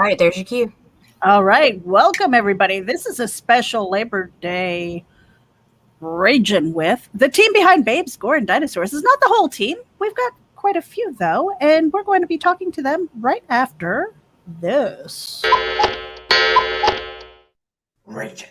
All right, there's your cue. All right, welcome everybody. This is a special Labor Day RAGIN with the team behind Babes, Gore and Dinosaurs. It's not the whole team. We've got quite a few though, and we're going to be talking to them right after this. RAGIN.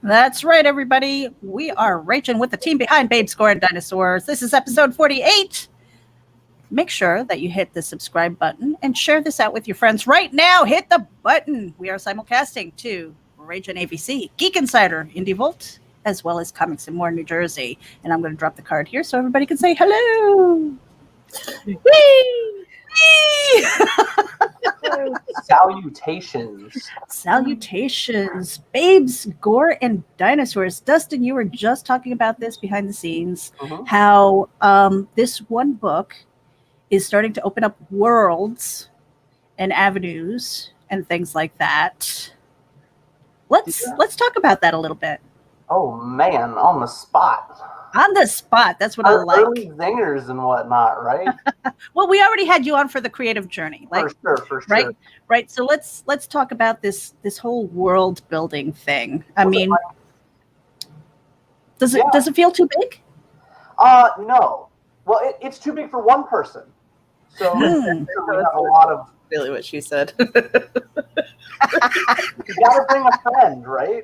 That's right, everybody. We are RAGIN with the team behind Babes, Gore and Dinosaurs. This is episode 48. Make sure that you hit the subscribe button and share this out with your friends right now. Hit the button. We are simulcasting to RAGIN AVC, Geek Insider, Indie Volt, as well as Comics and More New Jersey. And I'm going to drop the card here so everybody can say hello. Whee! Whee! Salutations. Babes, Gore, and Dinosaurs. Dustin, you were just talking about this behind the scenes, how this one book is starting to open up worlds and avenues and things like that. Let's talk about that a little bit. Oh man, on the spot. On the spot. That's what I like. Early zingers and whatnot, right? Well, we already had you on for the creative journey. For sure. Right. So let's talk about this whole world building thing. I mean, does it feel too big? No. Well, it's too big for one person. So we have a lot of really what she said. You gotta bring a friend, right?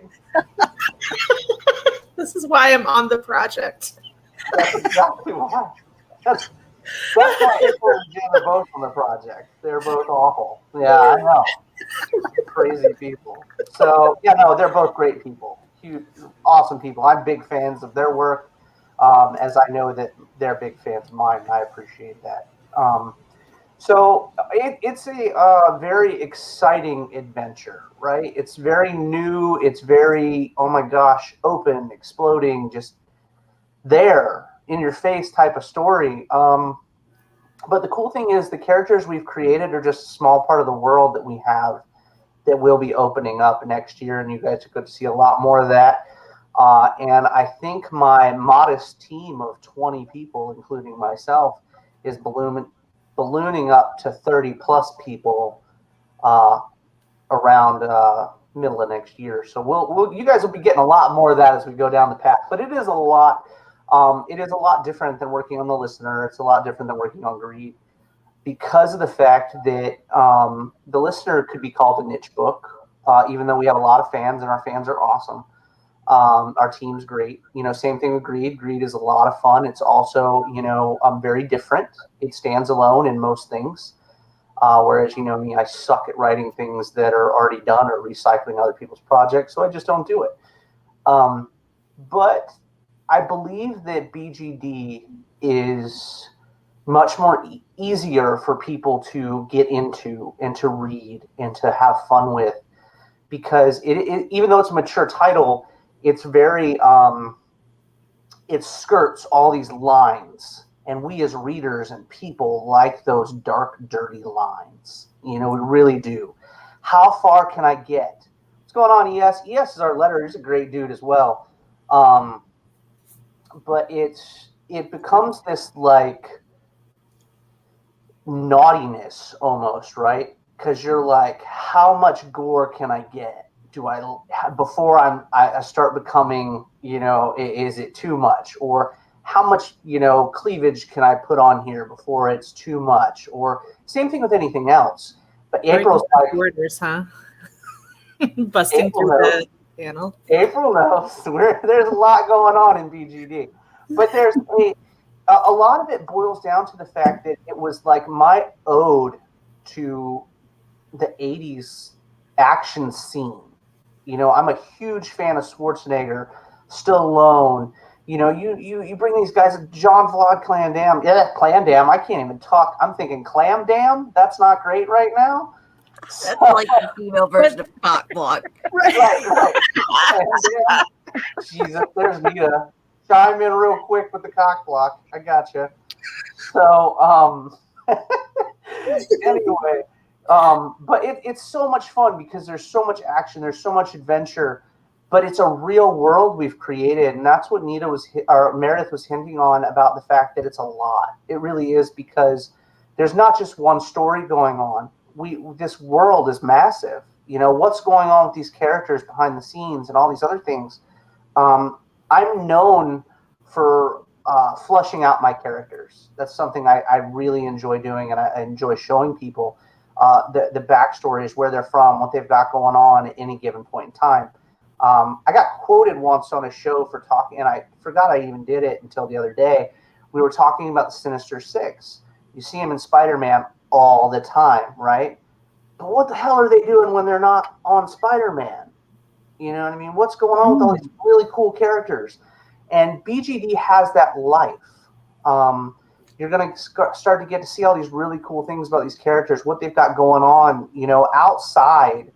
This is why I'm on the project. That's exactly why. That's why April and Jen are both on the project. They're both awful. Yeah, I know. Crazy people. So, yeah, no, they're both great people. Huge, awesome people. I'm big fans of their work, as I know that they're big fans of mine. I appreciate that. So it's a very exciting adventure, right? It's very new. It's very, oh my gosh, open, exploding, just there in your face type of story. But the cool thing is the characters we've created are just a small part of the world that we have that will be opening up next year. And you guys are going to see a lot more of that. And I think my modest team of 20 people, including myself, is ballooning up to 30 plus people around middle of next year. So you guys will be getting a lot more of that as we go down the path. But it is a lot. It is a lot different than working on the listener. It's a lot different than working on Greed, because of the fact that the listener could be called a niche book, even though we have a lot of fans and our fans are awesome. Our team's great. Same thing with Greed. Greed is a lot of fun. It's also, very different. It stands alone in most things. Whereas, me, I suck at writing things that are already done or recycling other people's projects. So I just don't do it. But I believe that BGD is much more easier for people to get into and to read and to have fun with, because it even though it's a mature title, it's very, it skirts all these lines. And we as readers and people like those dark, dirty lines. We really do. How far can I get? What's going on, ES? ES is our letterer. He's a great dude as well. But it becomes this like naughtiness almost, right? Because you're like, how much gore can I get? Before I start becoming, is it too much? Or how much, cleavage can I put on here before it's too much? Or same thing with anything else. But April's like, orders, huh? Busting April through knows. the panel. April knows. There's a lot going on in BGD, but there's A lot of it boils down to the fact that it was like my ode to the 80s action scene. You know, I'm a huge fan of Schwarzenegger, Stallone. You know, you bring these guys, John Vlad Clandam. Yeah, Clandam. I can't even talk. I'm thinking Clam Dam. That's not great right now. That's like the female version of cock block. Right. Jesus, there's Nita. Chime in real quick with the cock block. I gotcha. So, anyway, but it's so much fun because there's so much action, there's so much adventure, but it's a real world we've created, and that's what Meredith was hinting on about the fact that it's a lot. It really is, because there's not just one story going on. This world is massive. You know, what's going on with these characters behind the scenes and all these other things. I'm known for fleshing out my characters. That's something I really enjoy doing, and I enjoy showing people the backstories, where they're from, what they've got going on at any given point in time. I got quoted once on a show for talking, and I forgot I even did it until the other day. We were talking about the Sinister Six. You see them in Spider-Man all the time, right? But what the hell are they doing when they're not on Spider-Man? You know what I mean? What's going on with all these really cool characters? And BGD has that life. You're going to start to get to see all these really cool things about these characters, what they've got going on, you know, outside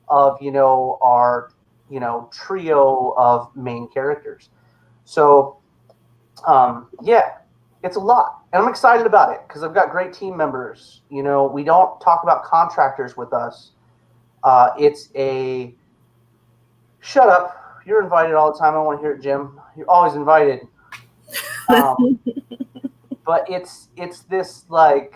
of, you know, our, you know, trio of main characters. So, yeah, it's a lot. And I'm excited about it because I've got great team members. You know, we don't talk about contractors with us. It's a... Shut up. You're invited all the time. I want to hear it, Jim. You're always invited. But it's this, like,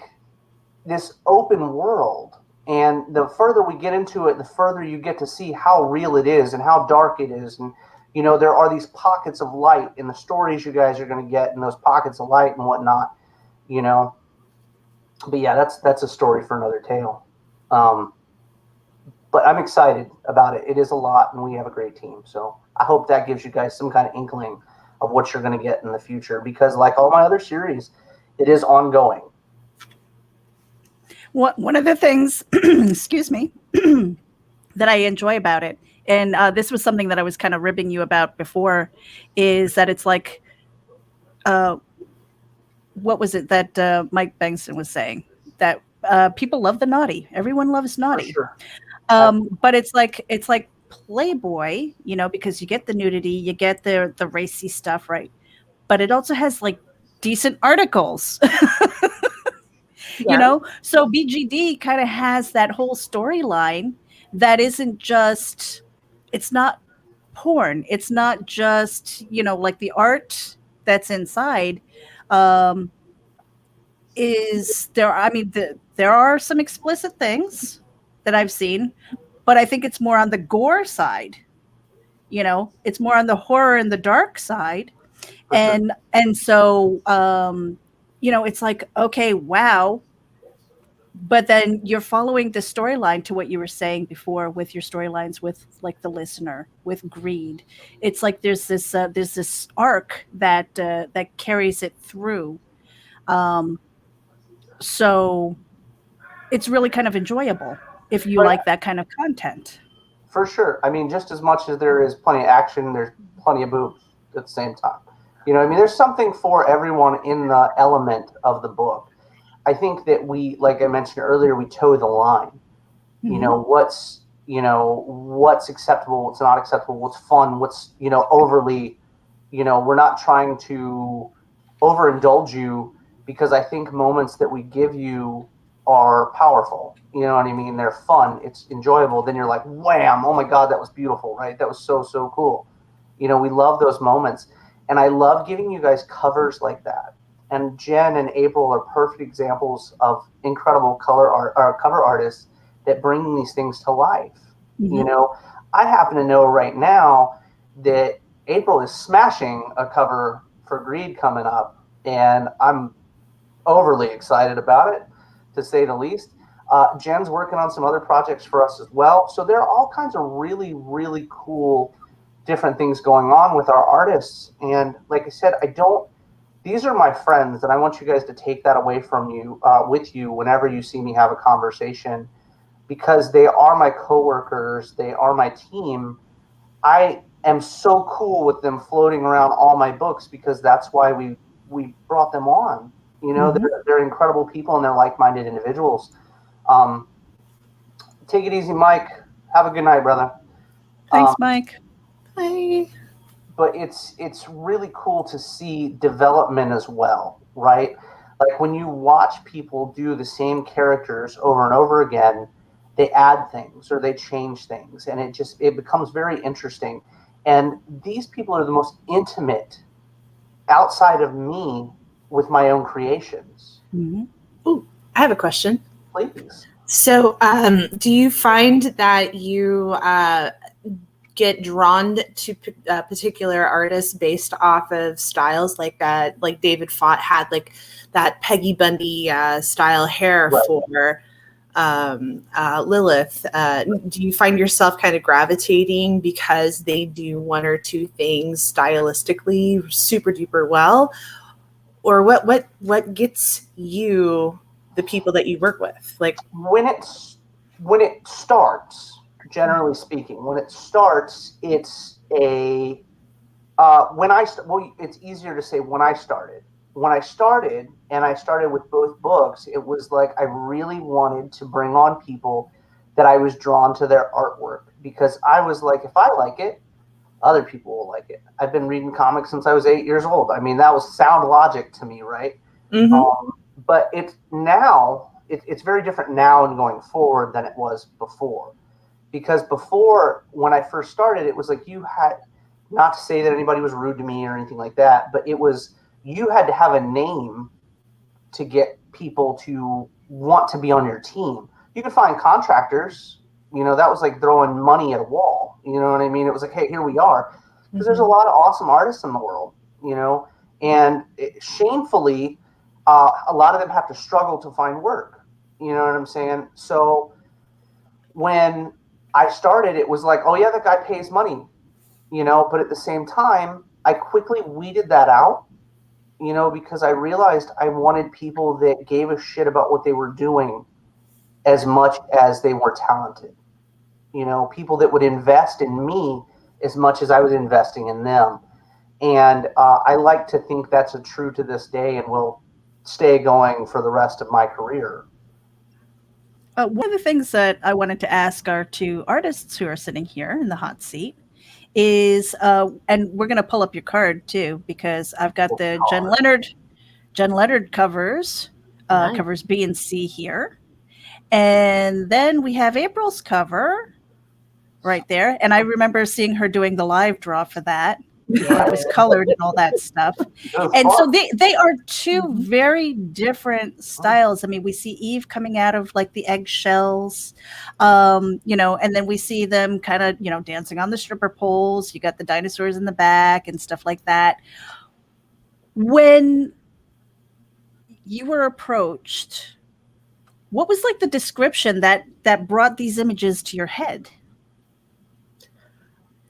this open world. And the further we get into it, the further you get to see how real it is and how dark it is. And, you know, there are these pockets of light in the stories you guys are going to get, and those pockets of light and whatnot, you know. But, yeah, that's a story for another tale. But I'm excited about it. It is a lot, and we have a great team. So I hope that gives you guys some kind of inkling of what you're going to get in the future. Because like all my other series, it is ongoing. One of the things, excuse me, that I enjoy about it, and this was something that I was kind of ribbing you about before, is that it's like, what was it that Mike Bengtson was saying? That people love the naughty. Everyone loves naughty. For sure. But it's like Playboy, you know, because you get the nudity, you get the racy stuff, right? But it also has like decent articles, you know? So BGD kind of has that whole storyline that isn't just, it's not porn. It's not just, you know, like the art that's inside is there. I mean, there are some explicit things that I've seen, but I think it's more on the gore side. You know, it's more on the horror and the dark side. And so, you know, it's like, okay, wow. But then you're following the storyline to what you were saying before with your storylines with like the listener, with greed. It's like there's this arc that carries it through. So it's really kind of enjoyable if you like that kind of content. For sure. I mean, just as much as there is plenty of action, there's plenty of boobs at the same time. You know what I mean? There's something for everyone in the element of the book. I think that we, like I mentioned earlier, we toe the line. Mm-hmm. You know, what's acceptable, what's not acceptable, what's fun, what's, you know, overly, you know, we're not trying to overindulge you, because I think moments that we give you are powerful. You know what I mean? They're fun. It's enjoyable. Then you're like, wham, oh my God, that was beautiful, right? That was so, so cool. You know, we love those moments. And I love giving you guys covers like that. And Jen and April are perfect examples of incredible cover artists that bring these things to life. Mm-hmm. You know, I happen to know right now that April is smashing a cover for Greed coming up, and I'm overly excited about it, to say the least. Jen's working on some other projects for us as well. So there are all kinds of really, really cool different things going on with our artists. And like I said, I don't these are my friends, and I want you guys to take that away from you, with you whenever you see me have a conversation, because they are my coworkers, they are my team. I am so cool with them floating around all my books because that's why we brought them on. You know, they're incredible people and they're like-minded individuals. Take it easy, Mike. Have a good night, brother. Thanks, Mike. Bye. But it's really cool to see development as well, right? Like when you watch people do the same characters over and over again, they add things or they change things, and it becomes very interesting. And these people are the most intimate outside of me with my own creations. Ooh, I have a question. Please. So, do you find that you get drawn to particular artists based off of styles like that? Like David Fott had like that Peggy Bundy style hair Right. for Lilith. Do you find yourself kind of gravitating because they do one or two things stylistically super duper well, or what gets you the people that you work with? Like when it starts, generally speaking, when it starts, it's a it's easier to say when I started. When I started, and I started with both books, it was like I really wanted to bring on people that I was drawn to their artwork, because I was like, if I like it, other people will like it. I've been reading comics since I was 8 years old. I mean, that was sound logic to me, right? But it's very different now and going forward than it was before. Because before, when I first started, it was like you had, not to say that anybody was rude to me or anything like that, but it was, you had to have a name to get people to want to be on your team. You could find contractors, you know, that was like throwing money at a wall. You know what I mean? It was like, hey, here we are. Because there's a lot of awesome artists in the world, you know, and shamefully, a lot of them have to struggle to find work. You know what I'm saying? So when I started, it was like, oh yeah, that guy pays money, you know, but at the same time, I quickly weeded that out, you know, because I realized I wanted people that gave a shit about what they were doing as much as they were talented. You know, people that would invest in me as much as I was investing in them. And I like to think that's true to this day and will stay going for the rest of my career. One of the things that I wanted to ask our two artists who are sitting here in the hot seat is, and we're going to pull up your card too, because I've got the Jen Leonard covers, Nice. covers B and C here. And then we have April's cover right there. And I remember seeing her doing the live draw for that. It was colored and all that stuff. And so they are two very different styles. I mean, we see Eve coming out of like the eggshells, you know, and then we see them kind of, you know, dancing on the stripper poles. You got the dinosaurs in the back and stuff like that. When you were approached, what was like the description that brought these images to your head?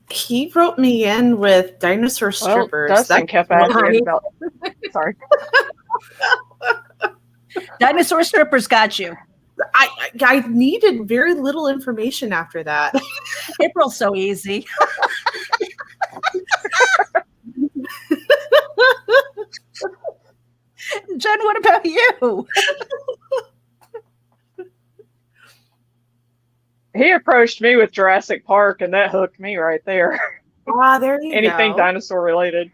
He wrote me in with dinosaur strippers. Dustin kept asking about. Sorry. Dinosaur strippers got you. I needed very little information after that. April's so easy. Jen, what about you? He approached me with Jurassic Park, and that hooked me right there. There you Anything go. dinosaur related.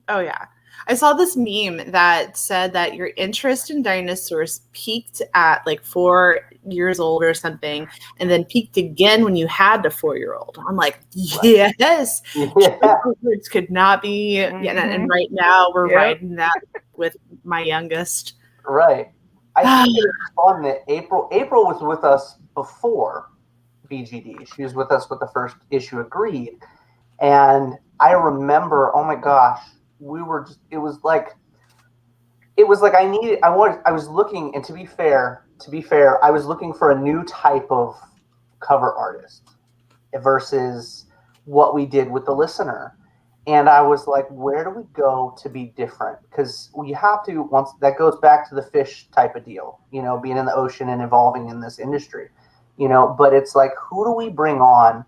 Oh, yeah. I saw this meme that said that your interest in dinosaurs peaked at like 4 years old or something, and then peaked again when you had a 4-year-old. I'm like, yes, words could not be. Yeah, and right now we're riding that with my youngest. Right. I think it's fun that April was with us before BGD. She was with us with the first issue of Greed. And I remember, oh my gosh, it was like I was looking, and to be fair, I was looking for a new type of cover artist versus what we did with the Listener. And I was like, where do we go to be different? Because we have to, once that goes back to the fish type of deal, being in the ocean and evolving in this industry, but it's like, who do we bring on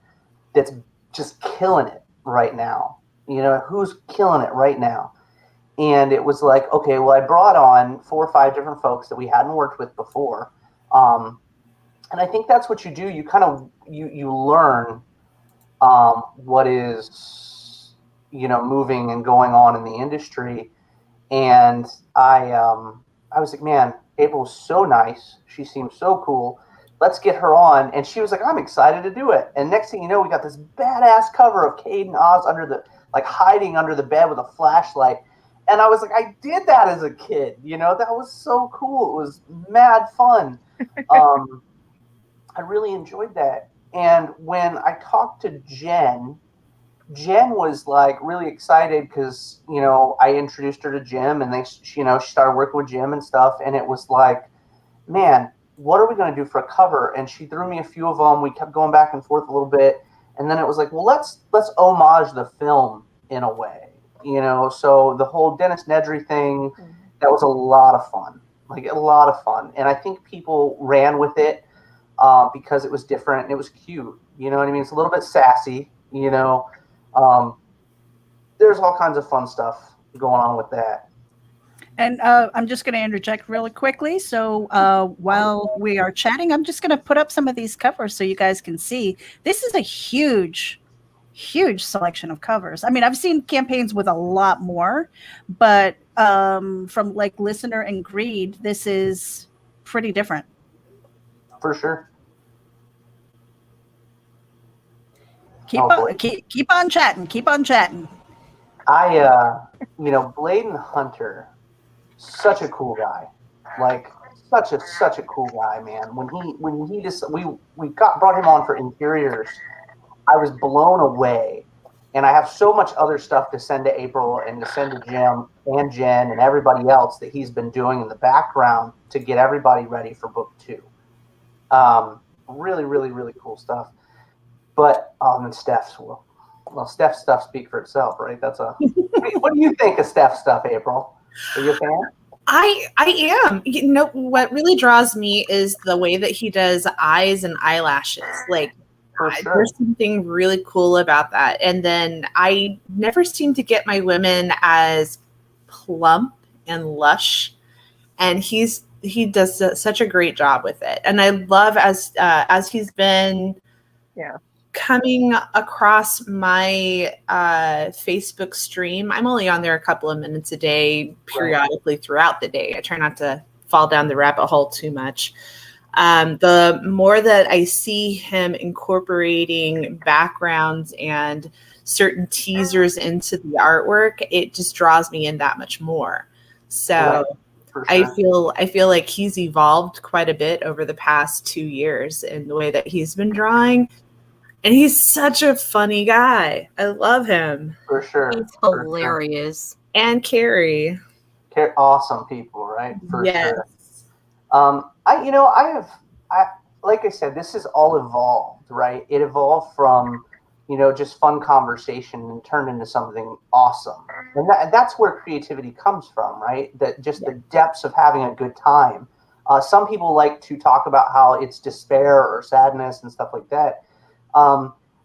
that's just killing it right now? Who's killing it right now? And it was like, okay, well, I brought on 4 or 5 different folks that we hadn't worked with before. And I think that's what you do. You kind of, you learn what is, moving and going on in the industry. And I was like, man, April's so nice. She seems so cool. Let's get her on. And she was like, I'm excited to do it. And next thing you know, we got this badass cover of Cade and Oz hiding under the bed with a flashlight. And I was like, I did that as a kid. That was so cool. It was mad fun. I really enjoyed that. And when I talked to Jen was like really excited because, I introduced her to Jim and she started working with Jim and stuff. And it was like, man, what are we going to do for a cover? And she threw me a few of them. We kept going back and forth a little bit. And then it was like, well, let's homage the film in a way, so the whole Dennis Nedry thing, that was a lot of fun, And I think people ran with it because it was different and it was cute. You know what I mean? It's a little bit sassy, There's all kinds of fun stuff going on with that. And I'm just going to interject really quickly. So while we are chatting, I'm just going to put up some of these covers so you guys can see. This is a huge selection of covers. I mean, I've seen campaigns with a lot more, but from like Listener and Greed, this is pretty different. For sure. Keep on chatting. Keep on chatting. Bladen Hunter, such a cool guy. Like such a cool guy, man. When he just we brought him on for interiors, I was blown away. And I have so much other stuff to send to April and to send to Jim and Jen and everybody else that he's been doing in the background to get everybody ready for book 2. Really, really, really cool stuff. But and Stef's Stef's stuff speak for itself, right? What do you think of Stef's stuff, April? Are you a fan? I am. What really draws me is the way that he does eyes and eyelashes. Like, Sure. There's something really cool about that. And then I never seem to get my women as plump and lush, and he does such a great job with it. And I love as he's been coming across my Facebook stream. I'm only on there a couple of minutes a day, periodically throughout the day. I try not to fall down the rabbit hole too much. The more that I see him incorporating backgrounds and certain teasers into the artwork, it just draws me in that much more. So sure. I feel like he's evolved quite a bit over the past 2 years in the way that he's been drawing. And he's such a funny guy. I love him. For sure. He's hilarious. And Carrie. Awesome people, right? For yes. sure. Like I said, this is all evolved, right? It evolved from, just fun conversation and turned into something awesome. And that's where creativity comes from, right? The depths of having a good time. Some people like to talk about how it's despair or sadness and stuff like that.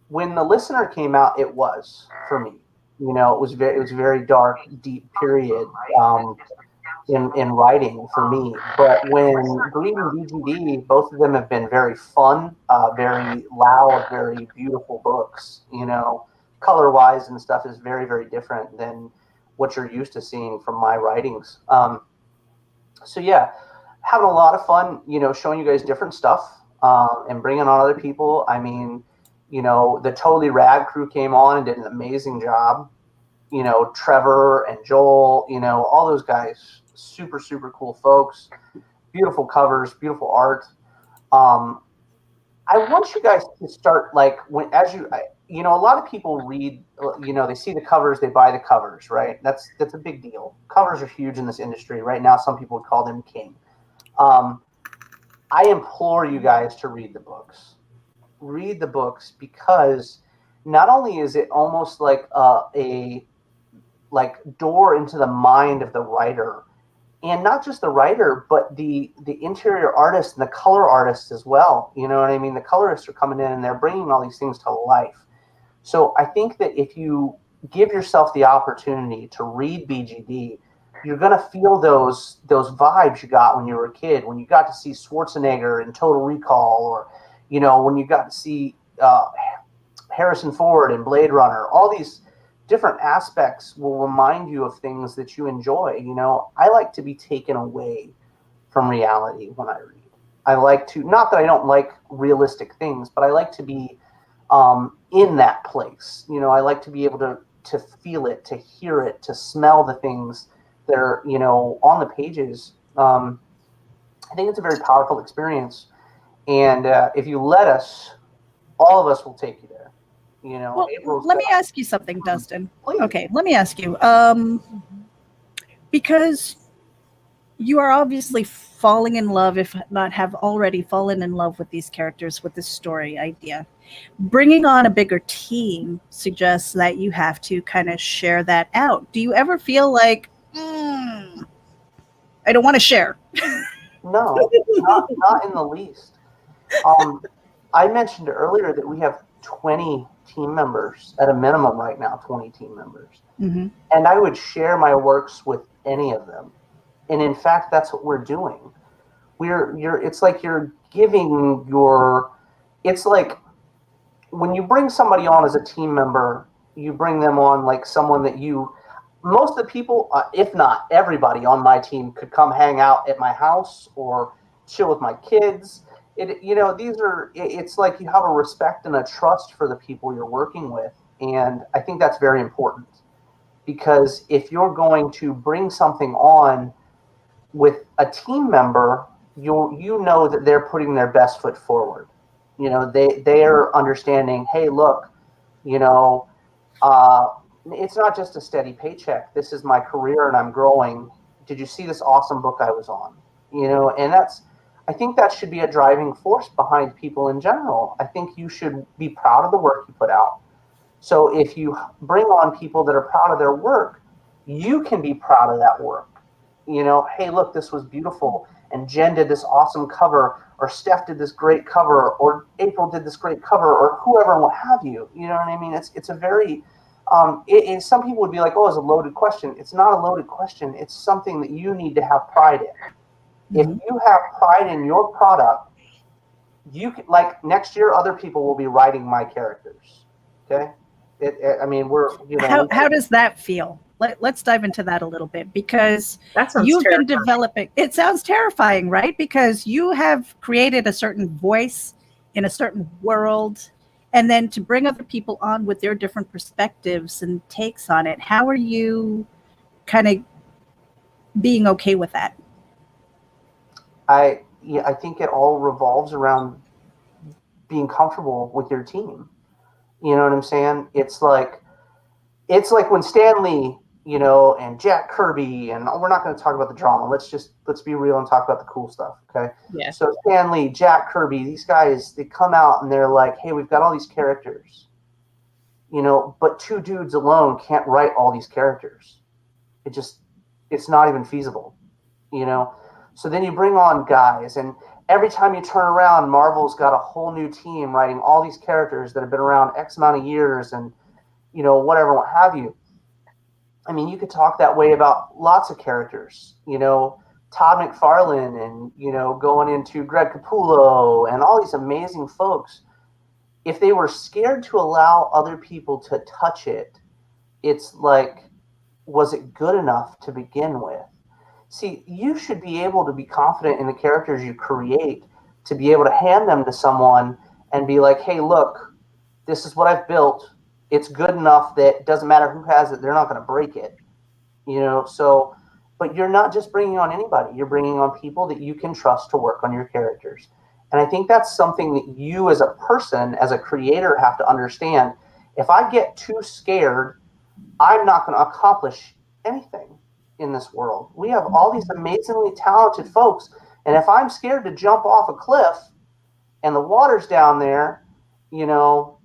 When The Listener came out, it was for me. It was very dark, deep period. In writing for me, but when Greed and DGD, both of them have been very fun, very loud, very beautiful books. Color-wise and stuff is very, very different than what you're used to seeing from my writings. So yeah, having a lot of fun, showing you guys different stuff and bringing on other people. I mean, the Totally Rad crew came on and did an amazing job. Trevor and Joel, all those guys. Super, super cool folks, beautiful covers, beautiful art. I want you guys to start a lot of people read, they see the covers, they buy the covers, right? That's a big deal. Covers are huge in this industry right now. Some people would call them king. I implore you guys to read the books. Read the books because not only is it almost like a door into the mind of the writer, and not just the writer, but the interior artist and the color artists as well. You know what I mean? The colorists are coming in and they're bringing all these things to life. So I think that if you give yourself the opportunity to read BGD, you're going to feel those vibes you got when you were a kid, when you got to see Schwarzenegger in Total Recall, or, you know, when you got to see Harrison Ford in Blade Runner. All these different aspects will remind you of things that you enjoy. You know, I like to be taken away from reality when I read. I like to, not that I don't like realistic things, but I like to be in that place. You know, I like to be able to feel it, to hear it, to smell the things that are, you know, on the pages. I think it's a very powerful experience. And if you let us, all of us will take you there. You know, well, let me ask you something, Dustin. Please. Okay, let me ask you. Because you are obviously falling in love, if not have already fallen in love with these characters, with this story idea. Bringing on a bigger team suggests that you have to kind of share that out. Do you ever feel like, I don't want to share? No, not in the least. I mentioned earlier that we have 20 team members at a minimum right now, 20 team members. Mm-hmm. And I would share my works with any of them. And in fact, that's what we're doing. It's like you're giving it's like when you bring somebody on as a team member, you bring them on like someone that most of the people, if not everybody on my team, could come hang out at my house or chill with my kids. It's like you have a respect and a trust for the people you're working with. And I think that's very important, because if you're going to bring something on with a team member, you know that they're putting their best foot forward. You know, they are understanding, hey, look, you know, it's not just a steady paycheck. This is my career and I'm growing. Did you see this awesome book I was on? You know, and I think that should be a driving force behind people in general. I think you should be proud of the work you put out. So if you bring on people that are proud of their work, you can be proud of that work. You know, hey, look, this was beautiful. And Jen did this awesome cover, or Stef did this great cover, or April did this great cover, or whoever and what have you. You know what I mean? It's a very, some people would be like, oh, it's a loaded question. It's not a loaded question. It's something that you need to have pride in. If you have pride in your product, you can, like, next year, other people will be writing my characters. Okay. How does that feel? Let's dive into that a little bit, because you've been developing. It sounds terrifying, right? Because you have created a certain voice in a certain world, and then to bring other people on with their different perspectives and takes on it. How are you kind of being okay with that? I think it all revolves around being comfortable with your team. You know what I'm saying? It's like when Stan Lee, you know, and Jack Kirby, and we're not going to talk about the drama. Let's be real and talk about the cool stuff. Okay. Yeah. So Stan Lee, Jack Kirby, these guys, they come out and they're like, hey, we've got all these characters, you know, but 2 dudes alone can't write all these characters. It's not even feasible, you know? So then you bring on guys, and every time you turn around, Marvel's got a whole new team writing all these characters that have been around X amount of years, and, you know, whatever, what have you. I mean, you could talk that way about lots of characters, you know, Todd McFarlane, and, you know, going into Greg Capullo and all these amazing folks. If they were scared to allow other people to touch it, it's like, was it good enough to begin with? See, you should be able to be confident in the characters you create, to be able to hand them to someone and be like, hey, look, this is what I've built. It's good enough that it doesn't matter who has it, they're not going to break it. You know, so, but you're not just bringing on anybody. You're bringing on people that you can trust to work on your characters. And I think that's something that you as a person, as a creator, have to understand. If I get too scared, I'm not going to accomplish anything in this world. We have all these amazingly talented folks, and if I'm scared to jump off a cliff and the water's down there, you know,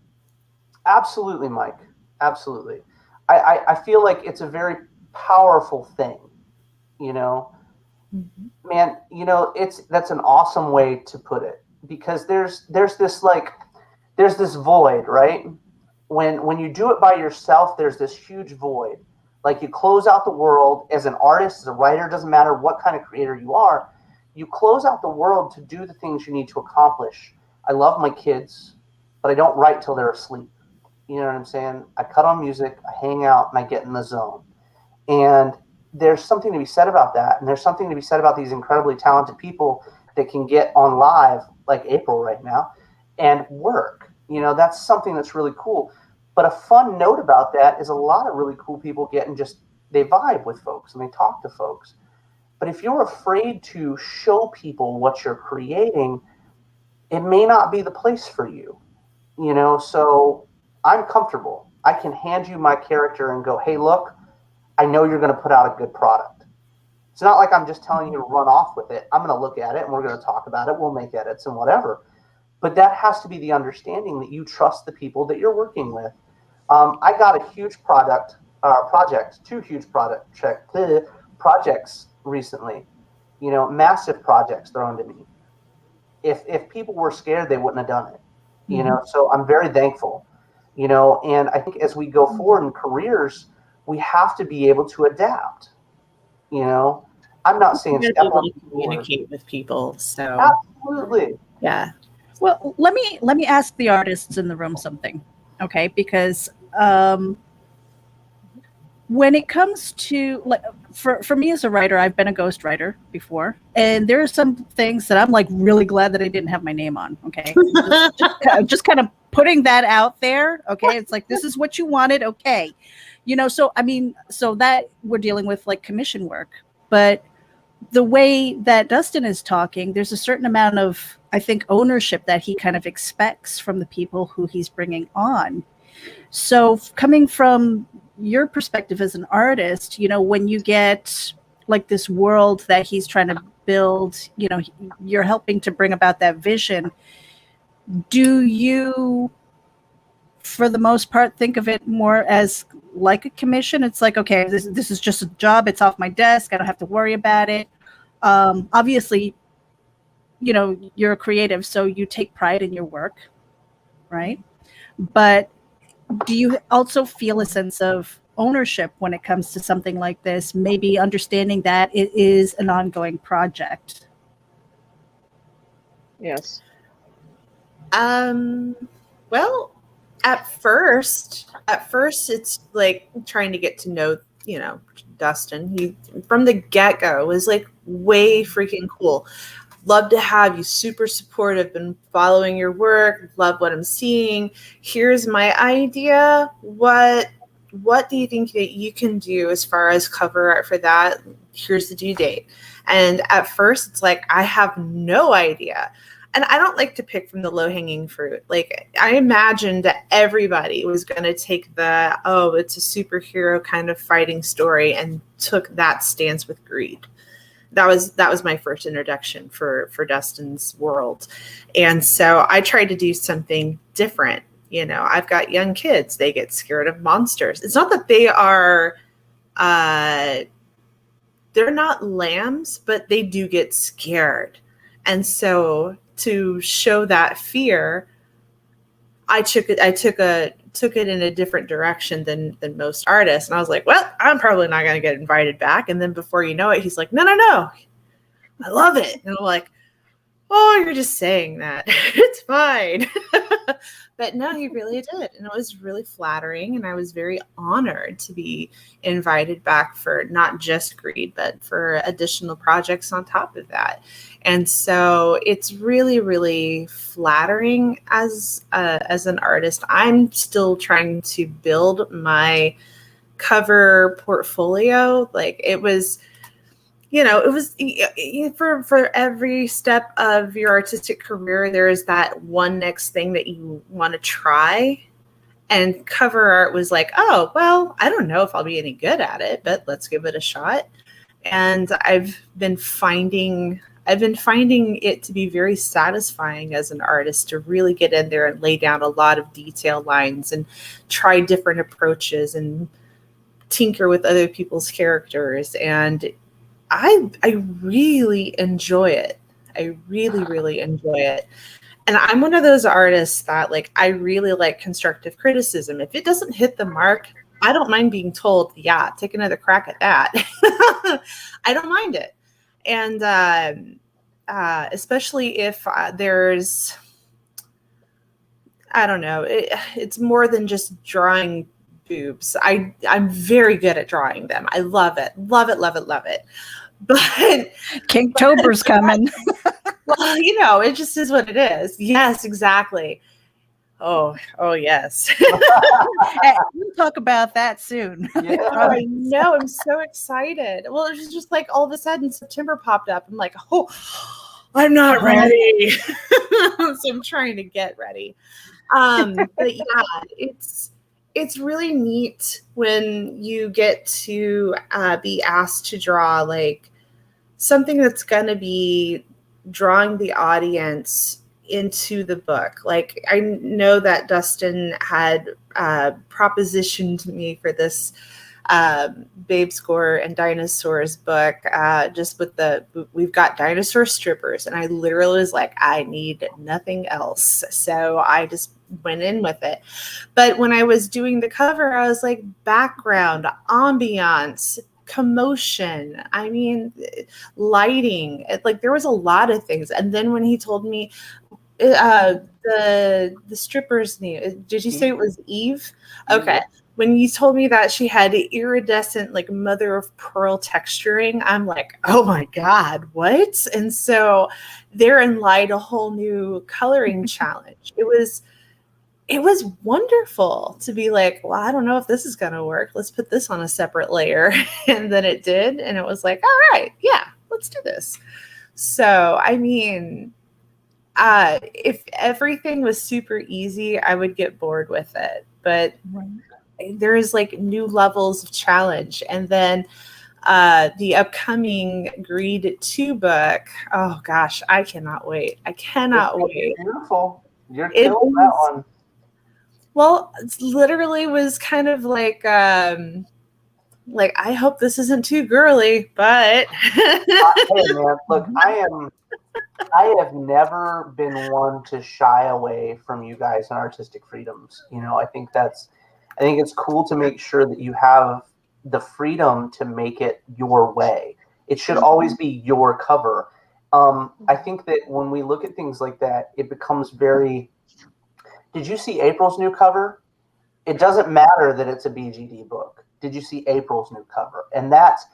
Absolutely, Mike. Absolutely. I feel like it's a very powerful thing, you know. Man, you know, that's an awesome way to put it, because there's this void, right? When you do it by yourself, there's this huge void. Like, you close out the world as an artist, as a writer, doesn't matter what kind of creator you are, you close out the world to do the things you need to accomplish. I love my kids, but I don't write till they're asleep. You know what I'm saying? I cut on music, I hang out, and I get in the zone. And there's something to be said about that. And there's something to be said about these incredibly talented people that can get on live, like April right now, and work. You know, that's something that's really cool. But a fun note about that is a lot of really cool people get and just, they vibe with folks and they talk to folks. But if you're afraid to show people what you're creating, it may not be the place for you. You know, so I'm comfortable. I can hand you my character and go, hey, look, I know you're going to put out a good product. It's not like I'm just telling you to run off with it. I'm going to look at it and we're going to talk about it. We'll make edits and whatever. But that has to be the understanding that you trust the people that you're working with. I got a huge two huge projects recently. You know, massive projects thrown to me. If people were scared, they wouldn't have done it. You know, so I'm very thankful. You know, and I think as we go forward in careers, we have to be able to adapt. You know, I'm not saying step on to communicate with people. So absolutely, yeah. Well, let me ask the artists in the room something, okay? Because when it comes to, like, for me as a writer, I've been a ghostwriter before, and there are some things that I'm like really glad that I didn't have my name on. Okay, just kind of putting that out there. Okay, it's like, this is what you wanted. Okay, you know. So I mean, so that we're dealing with like commission work, but the way that Dustin is talking, there's a certain amount of, I think, ownership that he kind of expects from the people who he's bringing on. So coming from your perspective as an artist, you know, when you get like this world that he's trying to build, you know, you're helping to bring about that vision. Do you, for the most part, think of it more as like a commission? It's like, okay, this is just a job. It's off my desk. I don't have to worry about it. Obviously, you know, you're a creative, so you take pride in your work, right? But do you also feel a sense of ownership when it comes to something like this, maybe understanding that it is an ongoing project? Yes. Well, at first it's like trying to get to know, you know, Dustin. He, from the get-go, was like way freaking cool. Love to have you, super supportive, been following your work, love what I'm seeing. Here's my idea. What do you think that you can do as far as cover art for that? Here's the due date. And at first it's like, I have no idea. And I don't like to pick from the low-hanging fruit. Like, I imagined that everybody was going to take the, oh, it's a superhero kind of fighting story, and took that stance with Greed. That was my first introduction for Dustin's world. And so I tried to do something different. You know, I've got young kids. They get scared of monsters. It's not that they are, they're not lambs, but they do get scared. And so to show that fear, I took it in a different direction than most artists. And I was like, well, I'm probably not going to get invited back. And then before you know it, he's like, no, I love it. And I'm like, oh, you're just saying that. It's fine. But no, he really did. And it was really flattering. And I was very honored to be invited back for not just Greed, but for additional projects on top of that. And so it's really, really flattering as an artist. I'm still trying to build my cover portfolio. Like, it was, you know, it was for every step of your artistic career, there is that one next thing that you want to try. And cover art was like, oh, well, I don't know if I'll be any good at it, but let's give it a shot. And I've been finding I've been finding it to be very satisfying as an artist to really get in there and lay down a lot of detail lines and try different approaches and tinker with other people's characters. And I really enjoy it. I really, really enjoy it. And I'm one of those artists that, like, I really like constructive criticism. If it doesn't hit the mark, I don't mind being told, yeah, take another crack at that. I don't mind it. And especially if there's, I don't know, it's more than just drawing boobs. I'm very good at drawing them. I love it. Love it, love it, love it. But Kinktober's coming. well, you know, it just is what it is. Yes, exactly. Oh, yes. Hey, we'll talk about that soon. Yeah. I know. I'm so excited. Well, it was just like all of a sudden September popped up. I'm like, oh, I'm not ready. So I'm trying to get ready. But yeah, it's really neat when you get to be asked to draw like something that's going to be drawing the audience into the book. Like, I know that Dustin had propositioned me for this Gore and Dinosaurs book, just with we've got dinosaur strippers, and I literally was like, I need nothing else. So I just went in with it. But when I was doing the cover, I was like, background, ambiance, commotion, I mean, lighting, like there was a lot of things. And then when he told me the stripper's name, did you say it was Eve? Okay. When you told me that she had iridescent, like mother of pearl texturing, I'm like, oh my God, what? And so therein lied a whole new coloring challenge. It was wonderful to be like, well, I don't know if this is going to work. Let's put this on a separate layer. And then it did. And it was like, all right, yeah, let's do this. So, I mean, if everything was super easy, I would get bored with it. But there's like new levels of challenge. And then the upcoming Greed 2 book, oh gosh, I cannot wait. I cannot wait. Beautiful. You're killing that one. Well, it literally was kind of like I hope this isn't too girly, but hey man, look, I have never been one to shy away from you guys and artistic freedoms. You know, I think it's cool to make sure that you have the freedom to make it your way. It should always be your cover. I think that when we look at things like that, it becomes very. Did you see April's new cover? It doesn't matter that it's a BGD book. Did you see April's new cover? And that's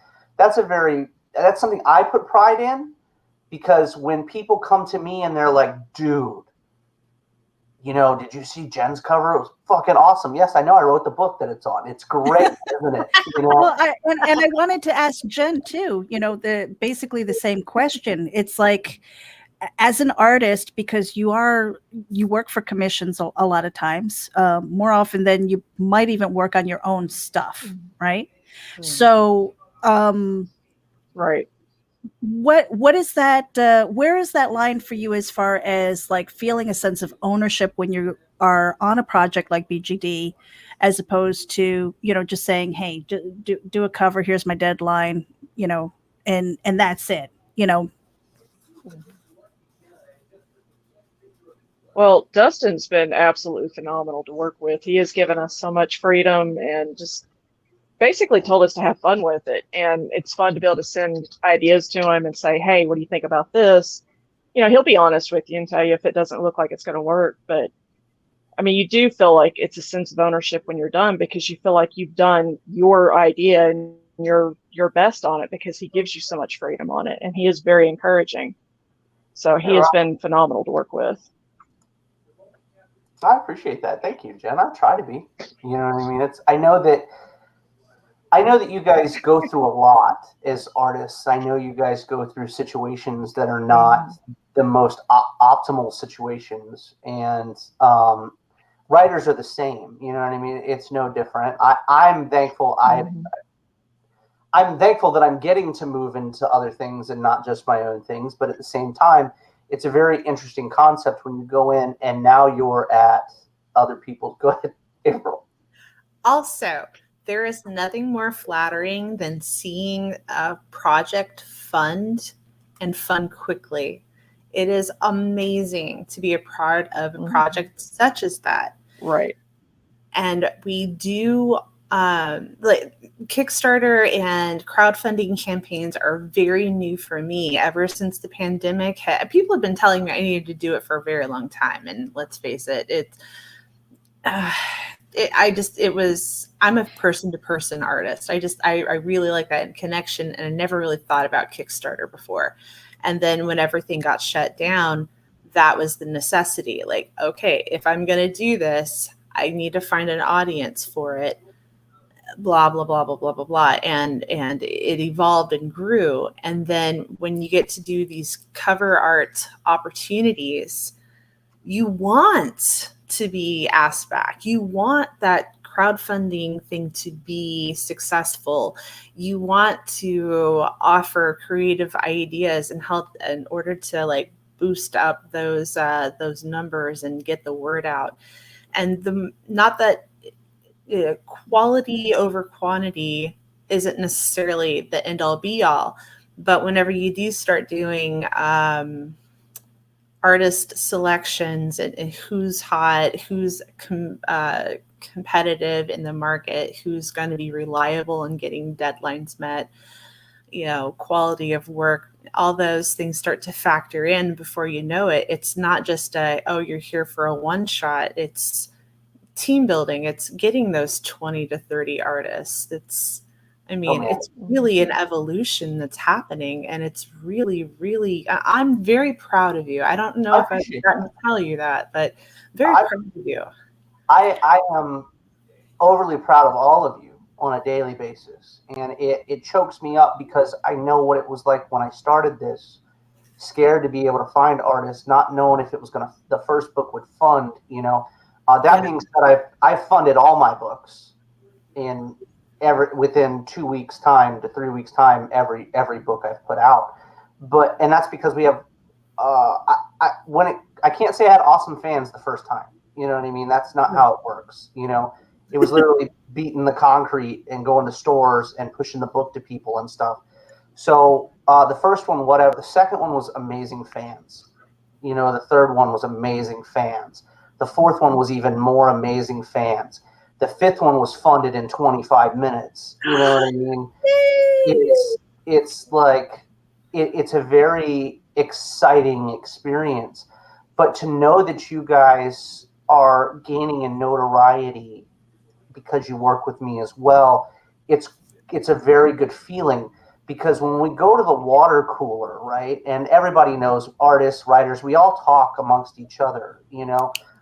something I put pride in, because when people come to me and they're like, dude, you know, did you see Jen's cover? It was fucking awesome. Yes, I know. I wrote the book that it's on. It's great, isn't it? You know? Well, I wanted to ask Jen too, you know, basically the same question. It's like, as an artist, because you work for commissions a lot of times, more often than you might even work on your own stuff, right? Mm-hmm. So, right. What is that? Where is that line for you as far as like feeling a sense of ownership when you are on a project like BGD, as opposed to, you know, just saying, hey, do a cover, here's my deadline, you know, and that's it, you know? Well, Dustin's been absolutely phenomenal to work with. He has given us so much freedom and just basically told us to have fun with it. And it's fun to be able to send ideas to him and say, hey, what do you think about this? You know, he'll be honest with you and tell you if it doesn't look like it's going to work. But I mean, you do feel like it's a sense of ownership when you're done, because you feel like you've done your idea and your best on it, because he gives you so much freedom on it. And he is very encouraging. So he has been phenomenal to work with. I appreciate that. Thank you, Jen. I try to be. You know what I mean? I know that you guys go through a lot as artists. I know you guys go through situations that are not the most optimal situations, and writers are the same. You know what I mean? It's no different. I'm thankful. I'm thankful that I'm getting to move into other things and not just my own things. But at the same time, it's a very interesting concept when you go in and now you're at other people's. Go ahead, April. Also, there is nothing more flattering than seeing a project fund and fund quickly. It is amazing to be a part of a project such as that. Right. And we do like Kickstarter and crowdfunding campaigns are very new for me. Ever since the pandemic, people have been telling me I needed to do it for a very long time. And let's face it, I'm a person to person artist. I really like that connection, and I never really thought about Kickstarter before. And then when everything got shut down, that was the necessity. Like, okay, if I'm going to do this, I need to find an audience for it. Blah, blah, blah, blah, blah, blah, blah. And it evolved and grew. And then when you get to do these cover art opportunities, you want to be asked back. You want that crowdfunding thing to be successful. You want to offer creative ideas and help in order to like boost up those numbers and get the word out. And not that quality over quantity isn't necessarily the end all be all, but whenever you do start doing artist selections and who's hot, who's competitive in the market, who's going to be reliable and getting deadlines met, quality of work, all those things start to factor in before you know it. It's not just you're here for a one shot. It's team building. It's getting those 20 to 30 artists. It's really an evolution that's happening, and it's really, really, I'm very proud of you. I don't know if I've gotten to tell you that, but very proud of you. I am overly proud of all of you on a daily basis, and it chokes me up because I know what it was like when I started this, scared to be able to find artists, not knowing if it was the first book would fund, that being said, I've funded all my books within 2 weeks time to 3 weeks time, every book I've put out. And that's because we have, I can't say I had awesome fans the first time. You know what I mean? That's not how it works. It was literally beating the concrete and going to stores and pushing the book to people and stuff. So the first one, whatever. The second one was amazing fans. The third one was amazing fans. The fourth one was even more amazing fans. The fifth one was funded in 25 minutes. You know what I mean? It's like, it's a very exciting experience. But to know that you guys are gaining in notoriety because you work with me as well, it's a very good feeling, because when we go to the water cooler, right, and everybody knows artists, writers, we all talk amongst each other,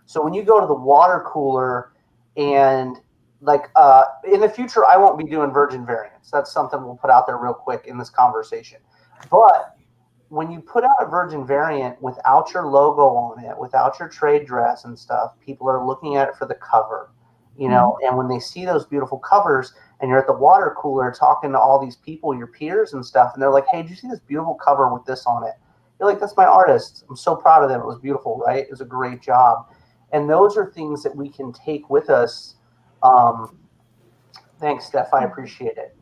So when you go to the water cooler and like in the future, I won't be doing virgin variants. That's something we'll put out there real quick in this conversation. But when you put out a virgin variant without your logo on it, without your trade dress and stuff, people are looking at it for the cover, and when they see those beautiful covers and you're at the water cooler talking to all these people, your peers and stuff, and they're like, hey, did you see this beautiful cover with this on it? You're like, that's my artist. I'm so proud of them. It was beautiful, right? It was a great job. And those are things that we can take with us. Thanks, Stef. I appreciate it.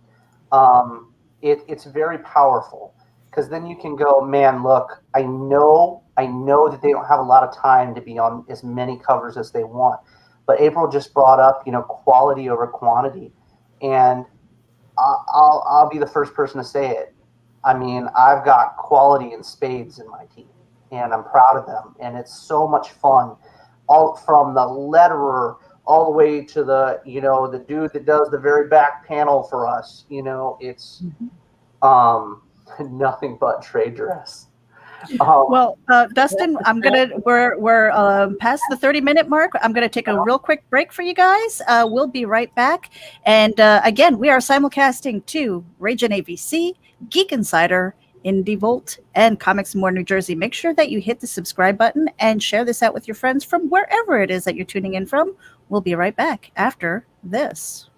It's very powerful, because then you can go, man, look, I know that they don't have a lot of time to be on as many covers as they want. But April just brought up, quality over quantity. And I'll be the first person to say it. I mean, I've got quality in spades in my team, and I'm proud of them. And it's so much fun. All from the letterer all the way to the the dude that does the very back panel for us. It's nothing but trade dress. Well, Dustin, we're past the 30-minute mark. I'm gonna take a real quick break for you guys. We'll be right back. And again, we are simulcasting to RAGIN AVC, Geek Insider, Indie Volt, and Comics More New Jersey. Make sure that you hit the subscribe button and share this out with your friends from wherever it is that you're tuning in from. We'll be right back after this.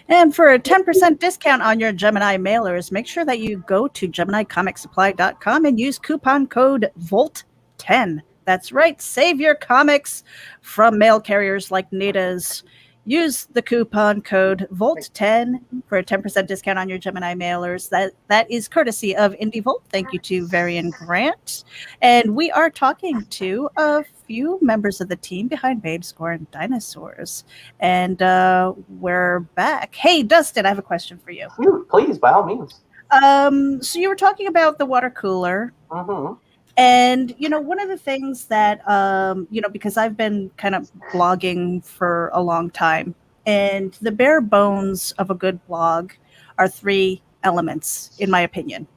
And for a 10% discount on your Gemini mailers, make sure that you go to GeminiComicSupply.com and use coupon code VOLT10. That's right. Save your comics from mail carriers like Nita's. Use the coupon code VOLT10 for a 10% discount on your Gemini mailers. That is courtesy of IndieVolt. Thank you to Varian Grant. And we are talking to a few members of the team behind Babes, Gore and Dinosaurs. And we're back. Hey, Dustin, I have a question for you. Please, by all means. So you were talking about the water cooler. Mm-hmm. And, one of the things that, because I've been kind of blogging for a long time, and the bare bones of a good blog are 3 elements, in my opinion.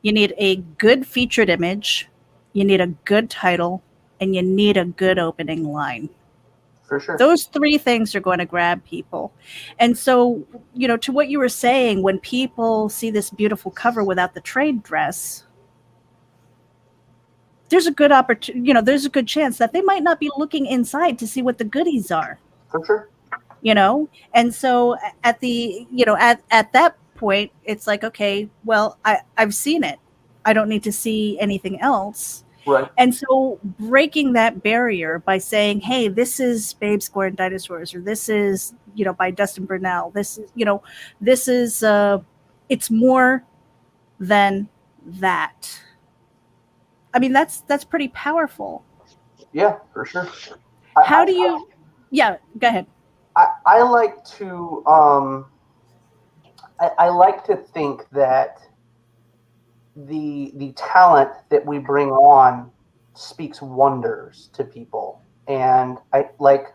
You need a good featured image, you need a good title, and you need a good opening line. For sure. Those 3 things are going to grab people. And so, to what you were saying, when people see this beautiful cover without the trade dress, there's a good opportunity, there's a good chance that they might not be looking inside to see what the goodies are. For sure. And so at the, at that point, it's like, okay, well, I've seen it. I don't need to see anything else. Right. And so breaking that barrier by saying, hey, this is Babes, Gore and Dinosaurs, or this is, by Dustin Brunell. This is, it's more than that. I mean, that's pretty powerful. Yeah, for sure. How do you? Yeah, go ahead. I like to I like to think that the talent that we bring on speaks wonders to people, and I like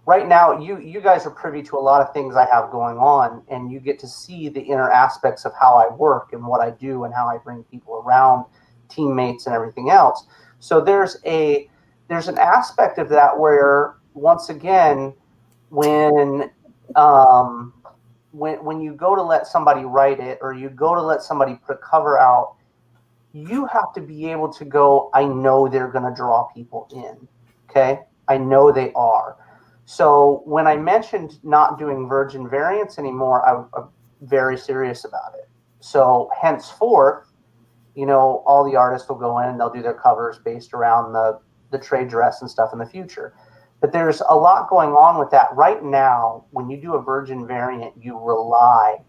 right now you guys are privy to a lot of things I have going on, and you get to see the inner aspects of how I work and what I do and how I bring people around, teammates and everything else. So there's an aspect of that where, once again, when you go to let somebody write it, or you go to let somebody put a cover out, you have to be able to go, I know they're going to draw people in. Okay, I know they are. So when I mentioned not doing virgin variants anymore, I'm very serious about it. So henceforth, all the artists will go in and they'll do their covers based around the trade dress and stuff in the future. But there's a lot going on with that. Right now, when you do a virgin variant, you rely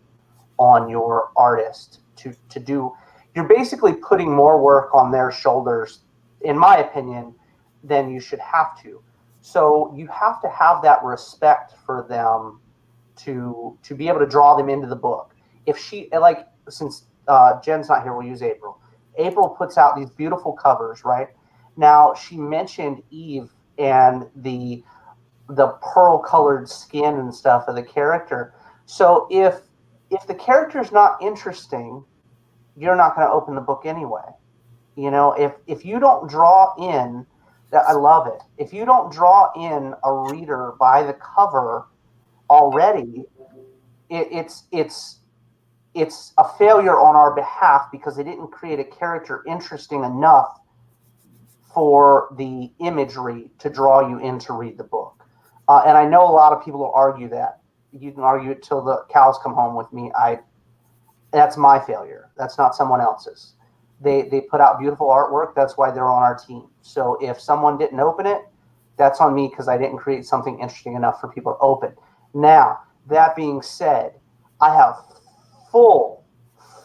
on your artist to do, you're basically putting more work on their shoulders, in my opinion, than you should have to. So you have to have that respect for them to be able to draw them into the book. If she, since Jen's not here, we'll use April. April puts out these beautiful covers, right? Now, she mentioned Eve and the pearl-colored skin and stuff of the character. So if the character's not interesting, you're not going to open the book anyway. If you don't draw in, I love it. If you don't draw in a reader by the cover already, it's a failure on our behalf, because they didn't create a character interesting enough for the imagery to draw you in to read the book. And I know a lot of people will argue that. You can argue it till the cows come home with me. That's my failure. That's not someone else's. They put out beautiful artwork. That's why they're on our team. So if someone didn't open it, that's on me, because I didn't create something interesting enough for people to open. Now, that being said, I have full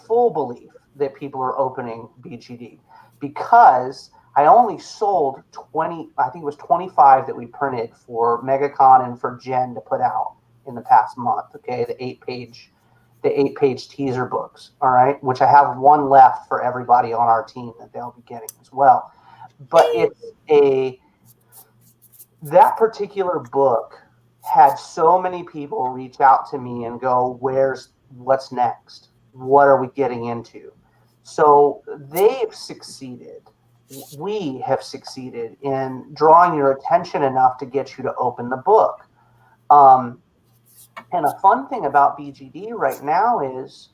belief that people are opening BGD, because I only sold 20, I think it was 25 that we printed for MegaCon and for Jen to put out in the past month. Okay, the 8-page teaser books. All right, which I have one left for everybody on our team that they'll be getting as well. But that particular book had so many people reach out to me and go, what's next? What are we getting into? So they've succeeded. We have succeeded in drawing your attention enough to get you to open the book. And a fun thing about BGD right now is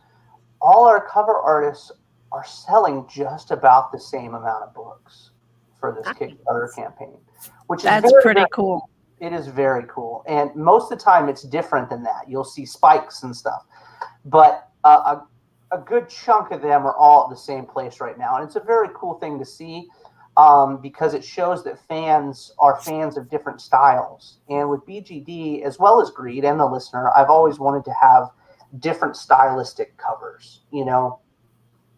all our cover artists are selling just about the same amount of books for this Kickstarter campaign, which is pretty cool. It is very cool. And most of the time it's different than that. You'll see spikes and stuff. But a good chunk of them are all at the same place right now. And it's a very cool thing to see because it shows that fans are fans of different styles. And with BGD, as well as Greed and the listener, I've always wanted to have different stylistic covers. You know,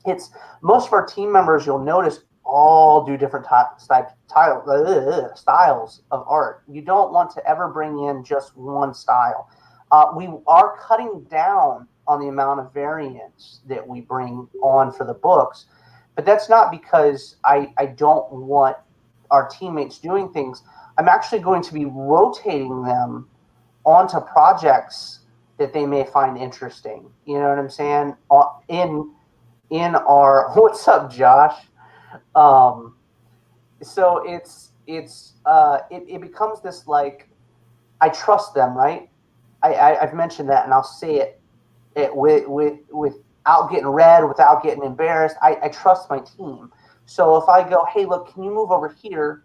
it's most of our team members, you'll notice, all do different styles of art. You don't want to ever bring in just one style. We are cutting down on the amount of variants that we bring on for the books, but that's not because I don't want our teammates doing things. I'm actually going to be rotating them onto projects that they may find interesting. You know what I'm saying? In our what's up, Josh? So it becomes this, like, I trust them, right? I've mentioned that, and I'll say it without getting red, without getting embarrassed. I trust my team. So if I go, hey, look, can you move over here?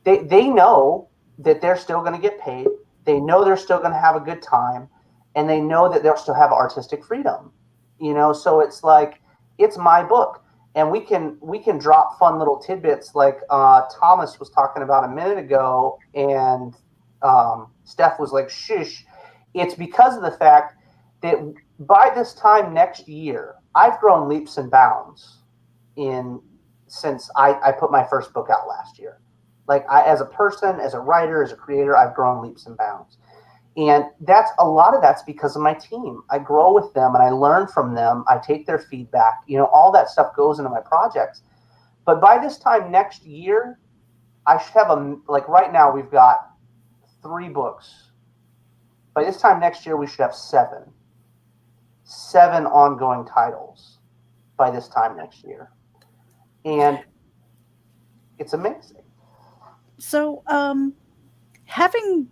They know that they're still going to get paid. They know they're still going to have a good time, and they know that they'll still have artistic freedom. You know, so it's like, it's my book. And we can drop fun little tidbits like Thomas was talking about a minute ago, and Stef was like, shush. It's because of the fact that by this time next year, I've grown leaps and bounds since I put my first book out last year. Like, as a person, as a writer, as a creator, I've grown leaps and bounds. And a lot of that's because of my team. I grow with them and I learn from them. I take their feedback. You know, all that stuff goes into my projects. But by this time next year, I should have like right now we've got 3 books. By this time next year, we should have 7 ongoing titles by this time next year. And it's amazing. So, having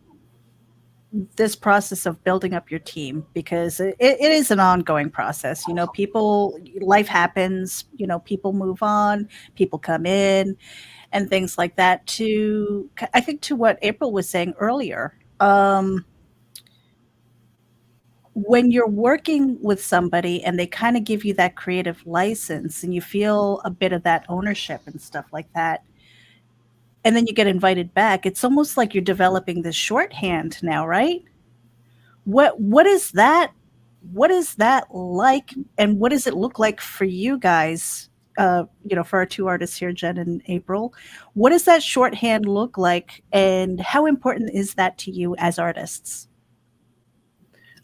this process of building up your team, because it is an ongoing process. You know, life happens, you know, people move on, people come in and things like that. I think to what April was saying earlier, when you're working with somebody and they kind of give you that creative license and you feel a bit of that ownership and stuff like that, and then you get invited back, it's almost like you're developing this shorthand now, right? What is that? What is that like? And what does it look like for you guys? You know, for our 2 artists here, Jen and April, what does that shorthand look like? And how important is that to you as artists?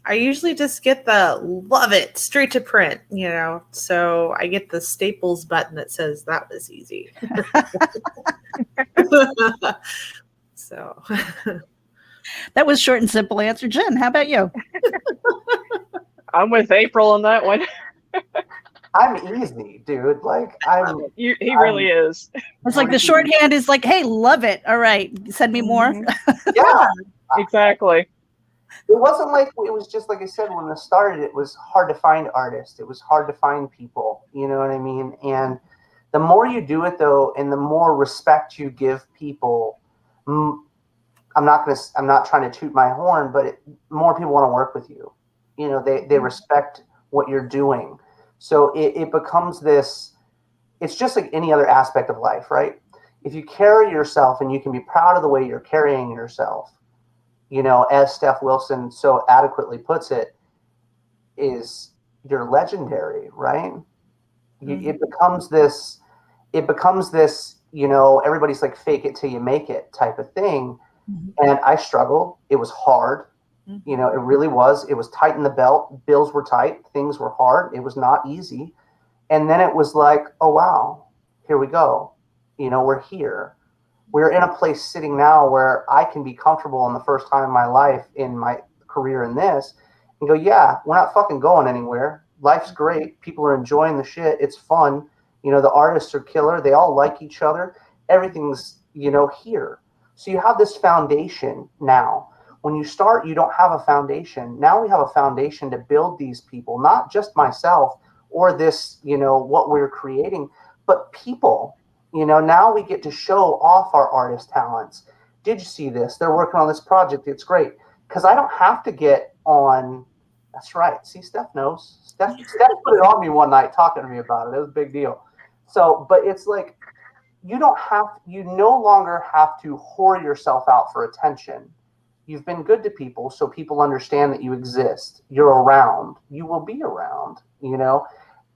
I usually just get the love it straight to print, you know, so I get the Staples button that says that was easy. So that was short and simple answer. Jen, how about you? I'm with April on that one. I'm easy, dude. Like, He really is. It's like the shorthand is like, hey, love it. All right, send me more. Yeah, exactly. It wasn't like, it was just like I said, when it started, it was hard to find artists. It was hard to find people. You know what I mean? And the more you do it, though, and the more respect you give people, I'm not trying to toot my horn, but more people want to work with you. You know, they respect what you're doing. So it becomes this, it's just like any other aspect of life, right? If you carry yourself and you can be proud of the way you're carrying yourself, you know, as Stef Wilson so adequately puts it, is you're legendary, right? Mm-hmm. It becomes this, you know, everybody's like, fake it till you make it type of thing. Mm-hmm. And I struggled. It was hard. Mm-hmm. You know, it really was. It was tight in the belt. Bills were tight. Things were hard. It was not easy. And then it was like, oh, wow, here we go. You know, we're here. We're in a place sitting now where I can be comfortable in the first time in my life, in my career in this, and go, yeah, we're not fucking going anywhere. Life's great. People are enjoying the shit. It's fun. You know, the artists are killer. They all like each other. Everything's, you know, here. So you have this foundation now. When you start, you don't have a foundation. Now we have a foundation to build these people, not just myself or this, you know, what we're creating, but people. You know, now we get to show off our artist talents, did you see this? They're working on this project. It's great. Because I don't have to get on. That's right. See, Steph knows. Steph put it on me one night talking to me about it. It was a big deal. So, but it's like, you no longer have to whore yourself out for attention. You've been good to people, so people understand that you exist. You're around. You will be around,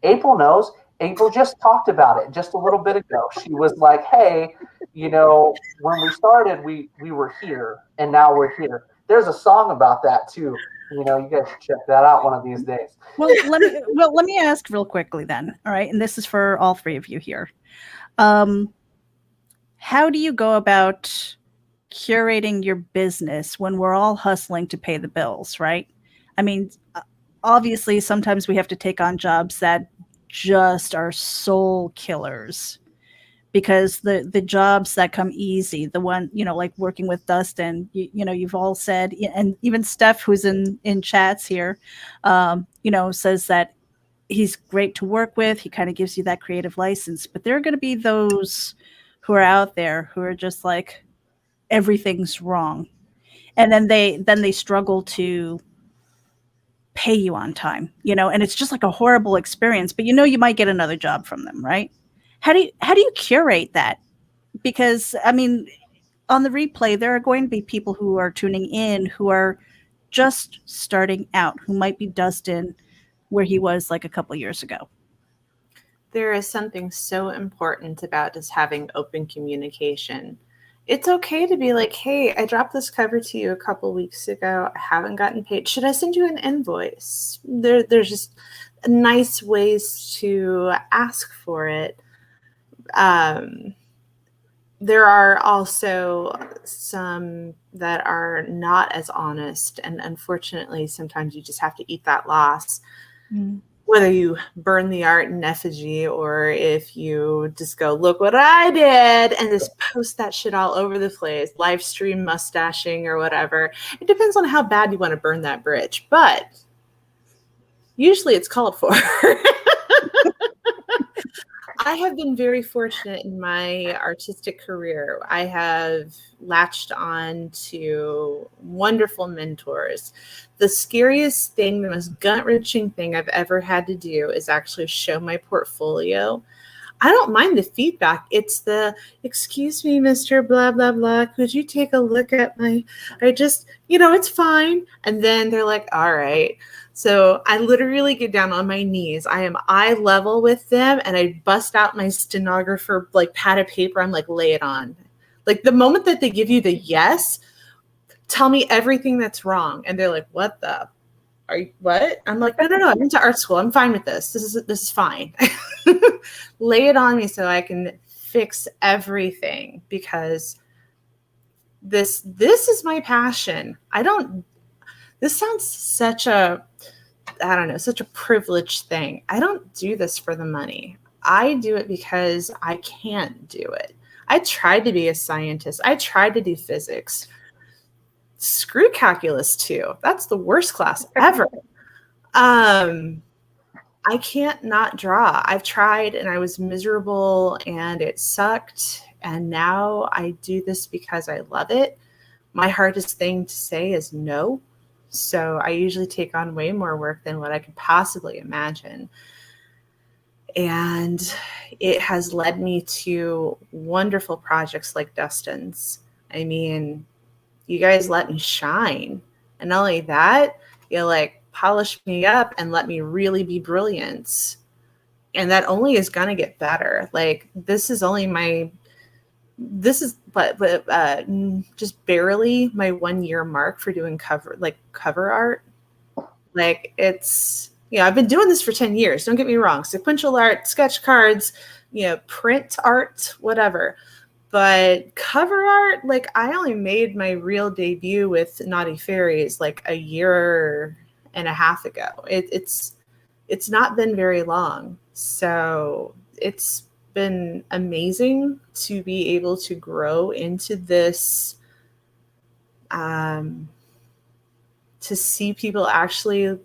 April knows. April just talked about it just a little bit ago. She was like, hey, when we started, we were here, and now we're here. There's a song about that, too. You guys should check that out one of these days. Well, let me ask real quickly then. All right. And this is for all three of you here. How do you go about curating your business when we're all hustling to pay the bills, right? I mean, obviously, sometimes we have to take on jobs that just are soul killers, because the jobs that come easy, the one, like working with Dustin, you've all said, and even Steph, who's in chats here, says that he's great to work with. He kind of gives you that creative license, but there are going to be those who are out there who are just like, everything's wrong. And then they struggle to pay you on time, and it's just like a horrible experience, but you might get another job from them, right? How do you curate that? Because I mean, on the replay, there are going to be people who are tuning in who are just starting out, who might be Dustin where he was like a couple years ago. There is something so important about just having open communication. It's okay to be like, hey, I dropped this cover to you a couple weeks ago. I haven't gotten paid. Should I send you an invoice? There's just nice ways to ask for it. There are also some that are not as honest. And unfortunately, sometimes you just have to eat that loss. Mm. Whether you burn the art in effigy or if you just go, look what I did, and just post that shit all over the place, live stream mustaching or whatever. It depends on how bad you want to burn that bridge, but usually it's called for. I have been very fortunate in my artistic career. I have latched on to wonderful mentors. The scariest thing, the most gut-wrenching thing I've ever had to do is actually show my portfolio. I don't mind the feedback. It's the, excuse me, Mr. Blah, blah, blah. Could you take a look at it's fine. And then they're like, all right. So I literally get down on my knees. I am eye level with them, and I bust out my stenographer pad of paper. I'm like, lay it on. Like the moment that they give you the yes, tell me everything that's wrong. And they're like, what? I'm like, no. I went to art school. I'm fine with this. This is fine. Lay it on me so I can fix everything, because this is my passion. This sounds such a privileged thing. I don't do this for the money. I do it because I can't do it. I tried to be a scientist. I tried to do physics. Screw calculus too. That's the worst class ever. I can't not draw. I've tried and I was miserable and it sucked. And now I do this because I love it. My hardest thing to say is no. So I usually take on way more work than what I could possibly imagine. And it has led me to wonderful projects like Dustin's. I mean, you guys let me shine. And not only that, you polish me up and let me really be brilliant. And that only is going to get better. This is just barely my 1 year mark for doing cover art. I've been doing this for 10 years. Don't get me wrong. Sequential art, sketch cards, print art, whatever. But cover art, I only made my real debut with Naughty Fairies a year and a half ago. It's not been very long. So it's been amazing to be able to grow into this, to see people actually,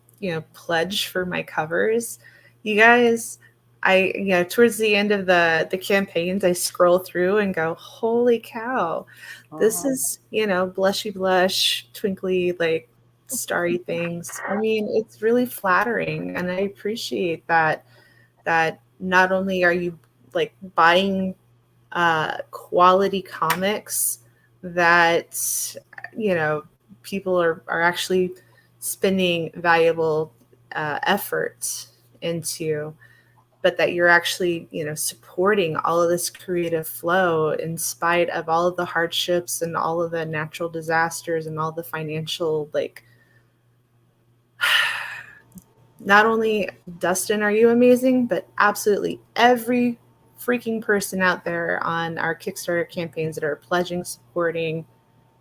pledge for my covers. You guys, towards the end of the campaigns, I scroll through and go, holy cow, this is, blushy blush, twinkly, like starry things. I mean, it's really flattering, and I appreciate that not only are you like buying quality comics that people are actually spending valuable effort into, but that you're actually supporting all of this creative flow in spite of all of the hardships and all of the natural disasters and all the financial, like, not only Dustin are you amazing, but absolutely every freaking person out there on our Kickstarter campaigns that are pledging, supporting.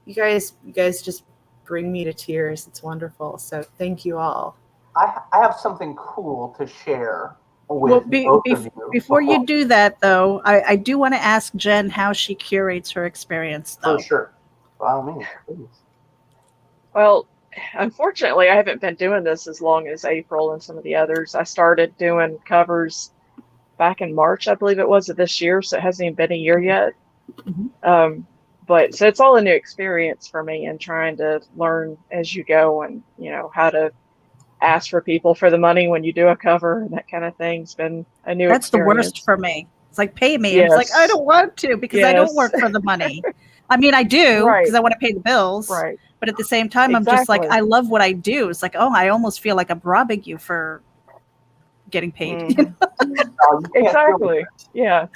You guys just bring me to tears. It's wonderful. So thank you all. I have something cool to share Well, with both of you. before you do that, though, I do want to ask Jen how she curates her experience, though. For sure. By all means, please. Well, unfortunately, I haven't been doing this as long as April and some of the others. I started doing covers back in March, I believe it was, of this year, so it hasn't even been a year yet. Mm-hmm. But so it's all a new experience for me, and trying to learn as you go, and how to ask for people for the money when you do a cover and that kind of thing's been a new That's experience. the worst for me. It's like, pay me. Yes. It's like, I don't want to, because I don't work for the money. I mean, I do, because I want to pay the bills. Right. But at the same time, I'm just like, I love what I do. It's like, I almost feel like I'm robbing you for getting paid. Exactly. Yeah.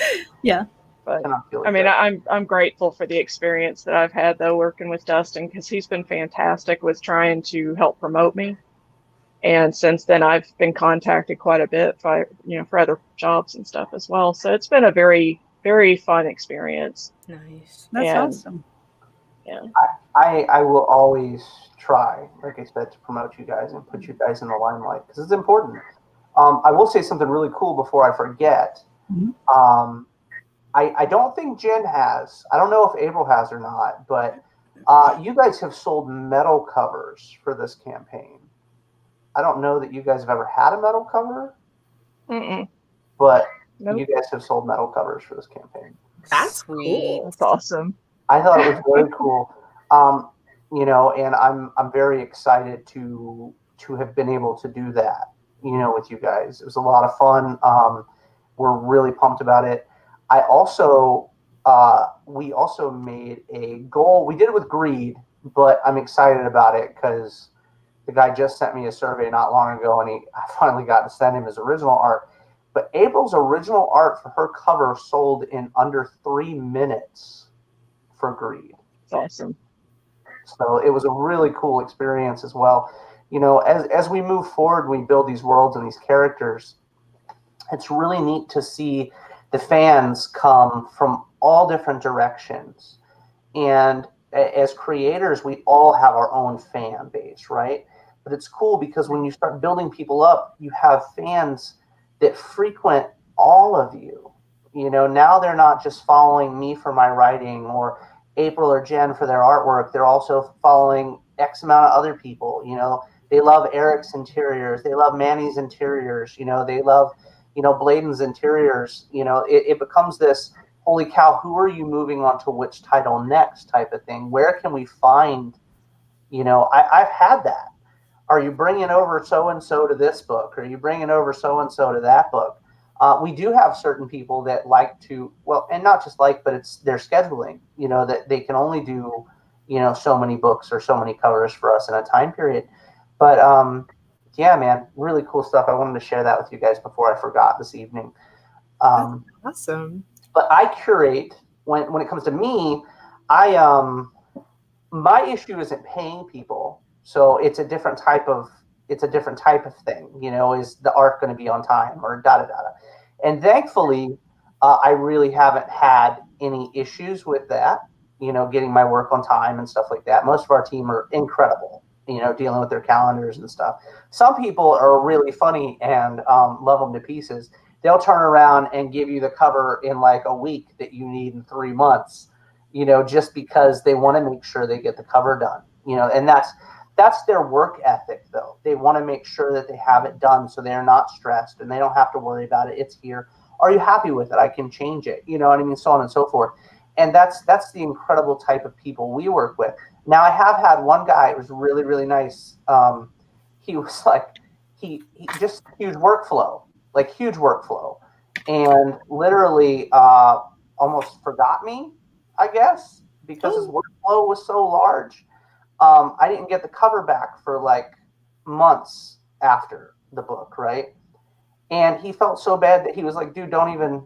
Yeah. But I mean, I'm grateful for the experience that I've had, though, working with Dustin, because he's been fantastic with trying to help promote me. And since then, I've been contacted quite a bit for other jobs and stuff as well. So it's been a very, very fun experience. Nice. That's awesome. Yeah. I will always try, like I said, to promote you guys and put you guys in the limelight, because it's important. I will say something really cool before I forget. Mm-hmm. I don't think Jen has. I don't know if April has or not, but you guys have sold metal covers for this campaign. I don't know that you guys have ever had a metal cover, but you guys have sold metal covers for this campaign. That's sweet. Cool. That's awesome. I thought it was very cool. And I'm very excited to have been able to do that, with you guys. It was a lot of fun. We're really pumped about it. I also, we also made a goal. We did it with Greed, but I'm excited about it because the guy just sent me a survey not long ago, and I finally got to send him his original art. But April's original art for her cover sold in under 3 minutes for Greed. That's awesome. So it was a really cool experience as well. As we move forward, we build these worlds and these characters. It's really neat to see the fans come from all different directions. And as creators, we all have our own fan base, right? But it's cool because when you start building people up, you have fans that frequent all of you. Now they're not just following me for my writing or April or Jen for their artwork. They're also following X amount of other people. They love Eric's interiors. They love Manny's interiors. They love, Bladen's interiors. It becomes this, holy cow, who are you moving on to which title next type of thing? Where can we find, I've had that. Are you bringing over so-and-so to this book? Are you bringing over so-and-so to that book? We do have certain people that like to, and not just like, but it's their scheduling, that they can only do, so many books or so many covers for us in a time period. But yeah, man, really cool stuff. I wanted to share that with you guys before I forgot this evening. That's awesome. But I curate, when it comes to me, my issue isn't paying people. So it's a different type of thing, is the art going to be on time or da-da-da-da. And thankfully, I really haven't had any issues with that, getting my work on time and stuff like that. Most of our team are incredible, dealing with their calendars and stuff. Some people are really funny and love them to pieces. They'll turn around and give you the cover in like a week that you need in 3 months, just because they want to make sure they get the cover done, and that's that's their work ethic, though. They want to make sure that they have it done so they're not stressed and they don't have to worry about it. It's here. Are you happy with it? I can change it. You know what I mean? So on and so forth. And that's the incredible type of people we work with. Now, I have had one guy, it was really, really nice. He was like, he just huge workflow, and literally almost forgot me, I guess, because his workflow was so large. I didn't get the cover back for like months after the book, right? And he felt so bad that he was like, dude, don't even,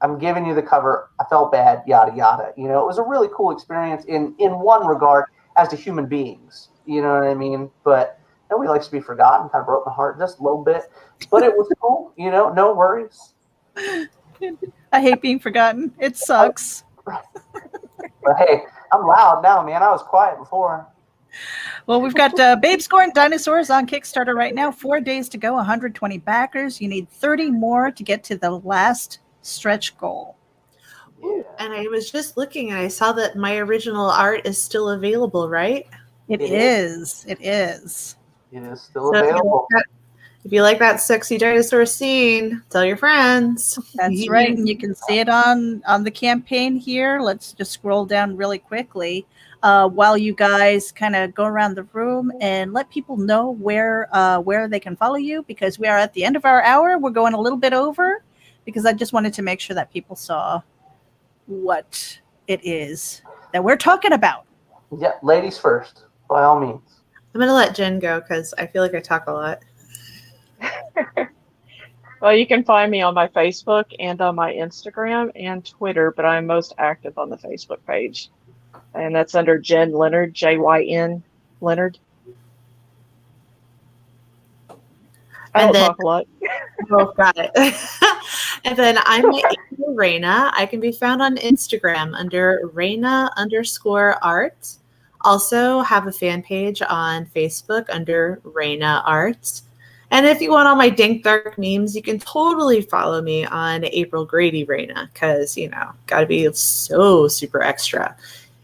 I'm giving you the cover. I felt bad, yada, yada. It was a really cool experience in one regard as to human beings. You know what I mean? But nobody likes to be forgotten. Kind of broke my heart just a little bit. But it was cool, no worries. I hate being forgotten. It sucks. But hey, I'm loud now, man. I was quiet before. Well, we've got Babes, Gore and Dinosaurs on Kickstarter right now. 4 days to go, 120 backers. You need 30 more to get to the last stretch goal. Yeah. And I was just looking and I saw that my original art is still available, right? It is. It is. It is still available. If you like that sexy dinosaur scene, tell your friends. That's right. And you can see it on the campaign here. Let's just scroll down really quickly while you guys kind of go around the room and let people know where they can follow you, because we are at the end of our hour. We're going a little bit over because I just wanted to make sure that people saw what it is that we're talking about. Yeah, ladies first, by all means. I'm going to let Jen go because I feel like I talk a lot. Well, you can find me on my Facebook and on my Instagram and Twitter, but I'm most active on the Facebook page. And that's under Jen Leonard, Jyn Leonard. I don't talk a lot. Oh, got it. And then I'm Rikki. I can be found on Instagram under Reyna_art. Also have a fan page on Facebook under Reyna Art. And if you want all my dink dark memes, you can totally follow me on April Grady-Reyna because, got to be so super extra.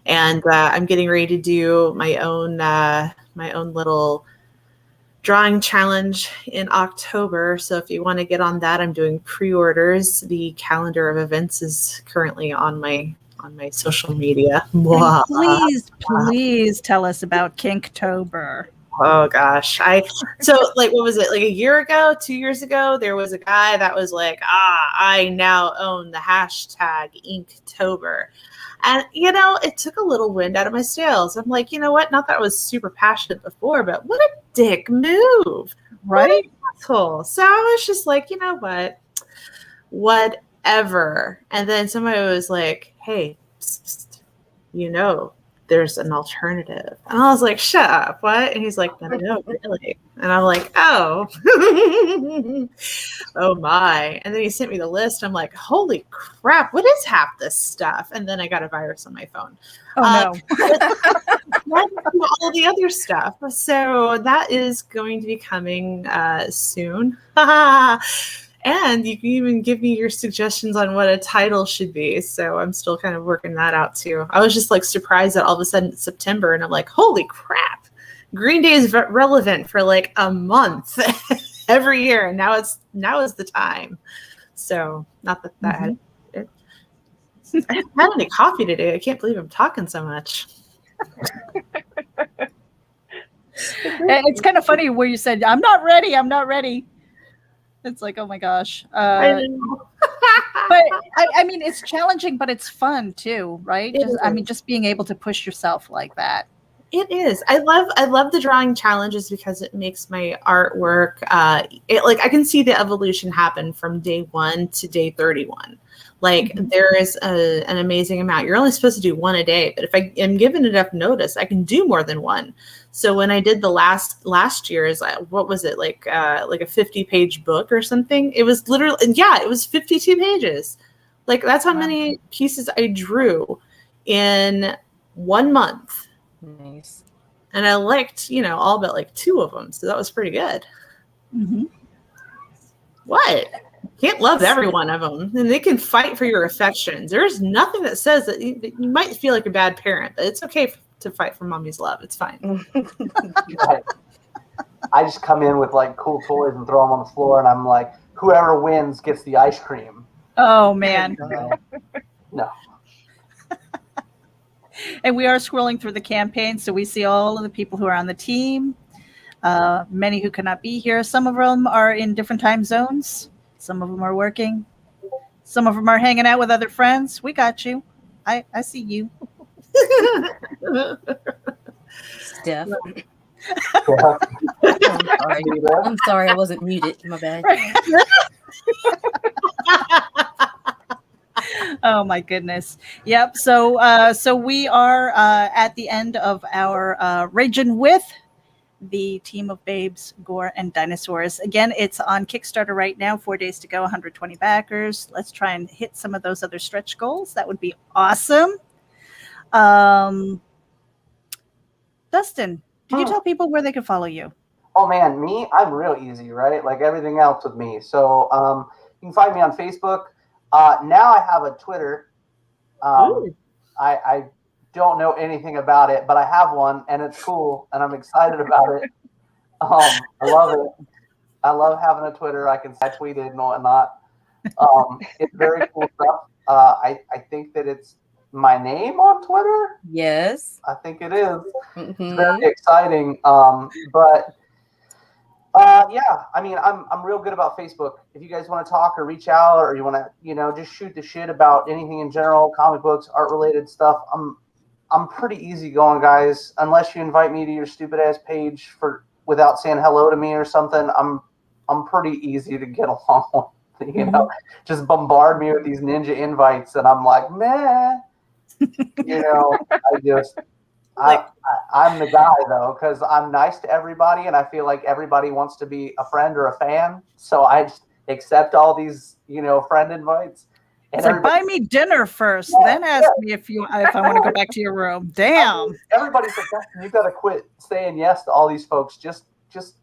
And I'm getting ready to do my own little drawing challenge in October. So if you want to get on that, I'm doing pre-orders. The calendar of events is currently on my social media. Please tell us about Kinktober. Oh gosh. What was it? Like a year ago, 2 years ago, there was a guy that was like, I now own the hashtag Inktober. And, it took a little wind out of my sails. I'm like, you know what? Not that I was super passionate before, but what a dick move. Right? Asshole. So I was just like, you know what? Whatever. And then somebody was like, hey, psst, there's an alternative. And I was like, shut up, what? And he's like, no, really. And I'm like, oh. Oh my. And then he sent me the list. I'm like, holy crap, what is half this stuff? And then I got a virus on my phone. Oh no. All the other stuff. So that is going to be coming soon. And you can even give me your suggestions on what a title should be. So I'm still kind of working that out too. I was just like surprised that all of a sudden it's September and I'm like, holy crap. Green Day is relevant for like a month every year. And now is the time. So not that had it. I haven't had any coffee today. I can't believe I'm talking so much. It's kind of funny where you said, I'm not ready. It's like, oh my gosh. But I mean, it's challenging, but it's fun too, right? Just being able to push yourself like that. It is. I love the drawing challenges because it makes my artwork. I can see the evolution happen from day 1 to day 31. Like there is an amazing amount. You're only supposed to do one a day, but if I am given enough notice, I can do more than one. So when I did the last year's, what was it, like a 50-page book or something? It was literally, it was 52 pages. Like that's how many pieces I drew in 1 month. Nice. And I liked, all but like 2 of them. So that was pretty good. Mm-hmm. What? Can't love every one of them. And they can fight for your affections. There's nothing that says that you might feel like a bad parent, but it's okay to fight for mommy's love. It's fine. I just come in with like cool toys and throw them on the floor, and I'm like, whoever wins gets the ice cream. Oh man. No. And we are scrolling through the campaign, so we see all of the people who are on the team. Many who cannot be here. Some of them are in different time zones. Some of them are working. Some of them are hanging out with other friends. We got you. I see you. Steph. Yeah. I'm sorry, I wasn't muted. My bad. Oh my goodness. Yep. So we are at the end of our RAGIN with the team of babes, Gore and Dinosaurs. Again, it's on Kickstarter right now. 4 days to go, 120 backers. Let's try and hit some of those other stretch goals. That would be awesome. Dustin, can you tell people where they can follow you? Oh man, me, I'm real easy, right? Like everything else with me. So you can find me on Facebook. Now I have a Twitter. I don't know anything about it, but I have one, and it's cool, and I'm excited about it. I love it. I love having a Twitter. I tweet it and whatnot. It's very cool stuff. I think that it's my name on Twitter. Yes. I think it is. Mm-hmm. It's very exciting. Yeah, I mean, I'm real good about Facebook. If you guys want to talk or reach out, or you want to, just shoot the shit about anything in general, comic books, art related stuff, I'm pretty easy-going, guys. Unless you invite me to your stupid-ass page without saying hello to me or something, I'm pretty easy to get along with, Just bombard me with these ninja invites, and I'm like, meh. I'm the guy, though, because I'm nice to everybody, and I feel like everybody wants to be a friend or a fan, so I just accept all these, friend invites. It's like, buy me dinner first, then ask me if I want to go back to your room. Damn. Everybody's like, Dustin, you got to quit saying yes to all these folks. Just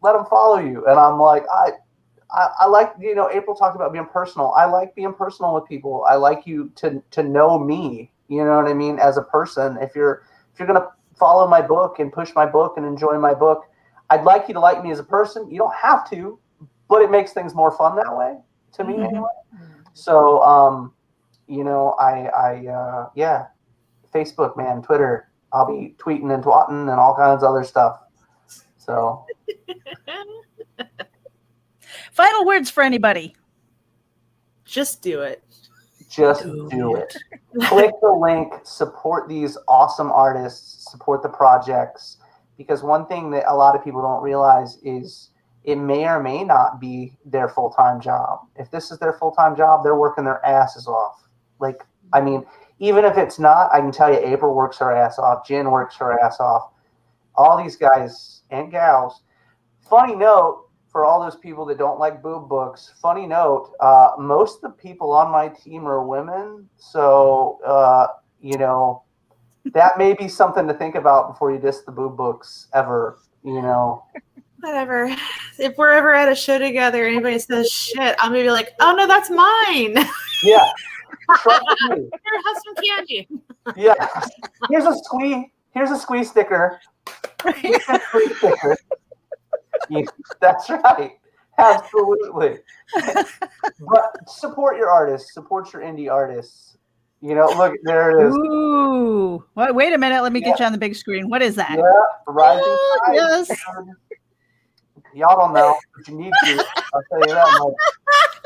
let them follow you. And I'm like, I like, April talked about being personal. I like being personal with people. I like you to know me, you know what I mean, as a person. If you're going to follow my book and push my book and enjoy my book, I'd like you to like me as a person. You don't have to, but it makes things more fun that way, to me anyway. So, Facebook, man, Twitter, I'll be tweeting and twatting and all kinds of other stuff. So. Final words for anybody. Just do it. Just do it. Click the link, support these awesome artists, support the projects, because one thing that a lot of people don't realize is it may or may not be their full-time job. If this is their full-time job, they're working their asses off. Like, I mean, even if it's not, I can tell you April works her ass off, Jen works her ass off, all these guys and gals. Funny note, for all those people that don't like boob books, funny note, most of the people on my team are women. So, that may be something to think about before you diss the boob books ever, Whatever. If we're ever at a show together, anybody says shit, I'm going to be like, oh, no, that's mine. Yeah. Trust me. Here, have some candy. Yeah. Here's a squeeze sticker. Here's a squeeze sticker. Yeah, that's right. Absolutely. But support your artists. Support your indie artists. Look, there it is. Ooh. Wait a minute. Let me get you on the big screen. What is that? Yeah, Rising Tide. Yes. Y'all don't know, but you need to. I'll tell you that much.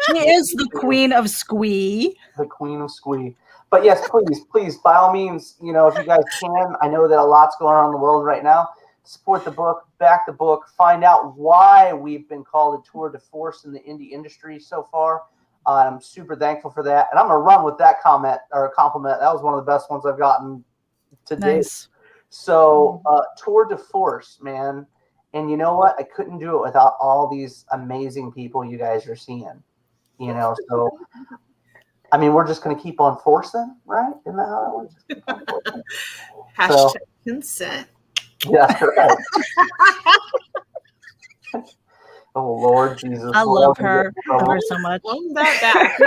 She is the queen of squee. The queen of squee. But yes, please, by all means, if you guys can, I know that a lot's going on in the world right now. Support the book, back the book, find out why we've been called a tour de force in the indie industry so far. I'm super thankful for that. And I'm going to run with that comment or compliment. That was one of the best ones I've gotten to date. Nice. So tour de force, man. And you know what? I couldn't do it without all these amazing people you guys are seeing. So, I mean, we're just going to keep on forcing, right? Isn't that how it works? Hashtag consent. Yeah, right. Oh, Lord Jesus. I love her. I love her so much. That back.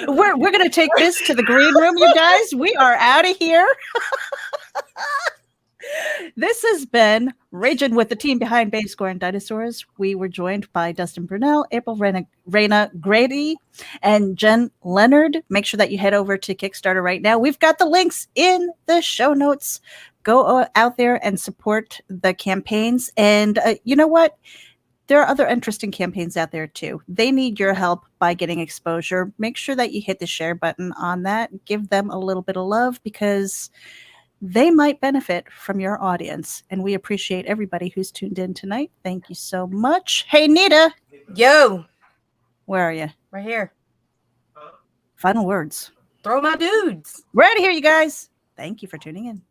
We're gonna take this to the green room, you guys. We are out of here. This has been Raging with the team behind Babes, Gore and Dinosaurs. We were joined by Dustin Brunell, April Reyna, Grady, and Jen Leonard. Make sure that you head over to Kickstarter right now. We've got the links in the show notes. Go out there and support the campaigns. And you know what? There are other interesting campaigns out there too. They need your help by getting exposure. Make sure that you hit the share button on that. Give them a little bit of love because they might benefit from your audience. And we appreciate everybody who's tuned in tonight. Thank you so much. Hey, Nita. Yo, Where are you? right here. Final words. Throw my dudes. We're out of here, you guys. Thank you for tuning in.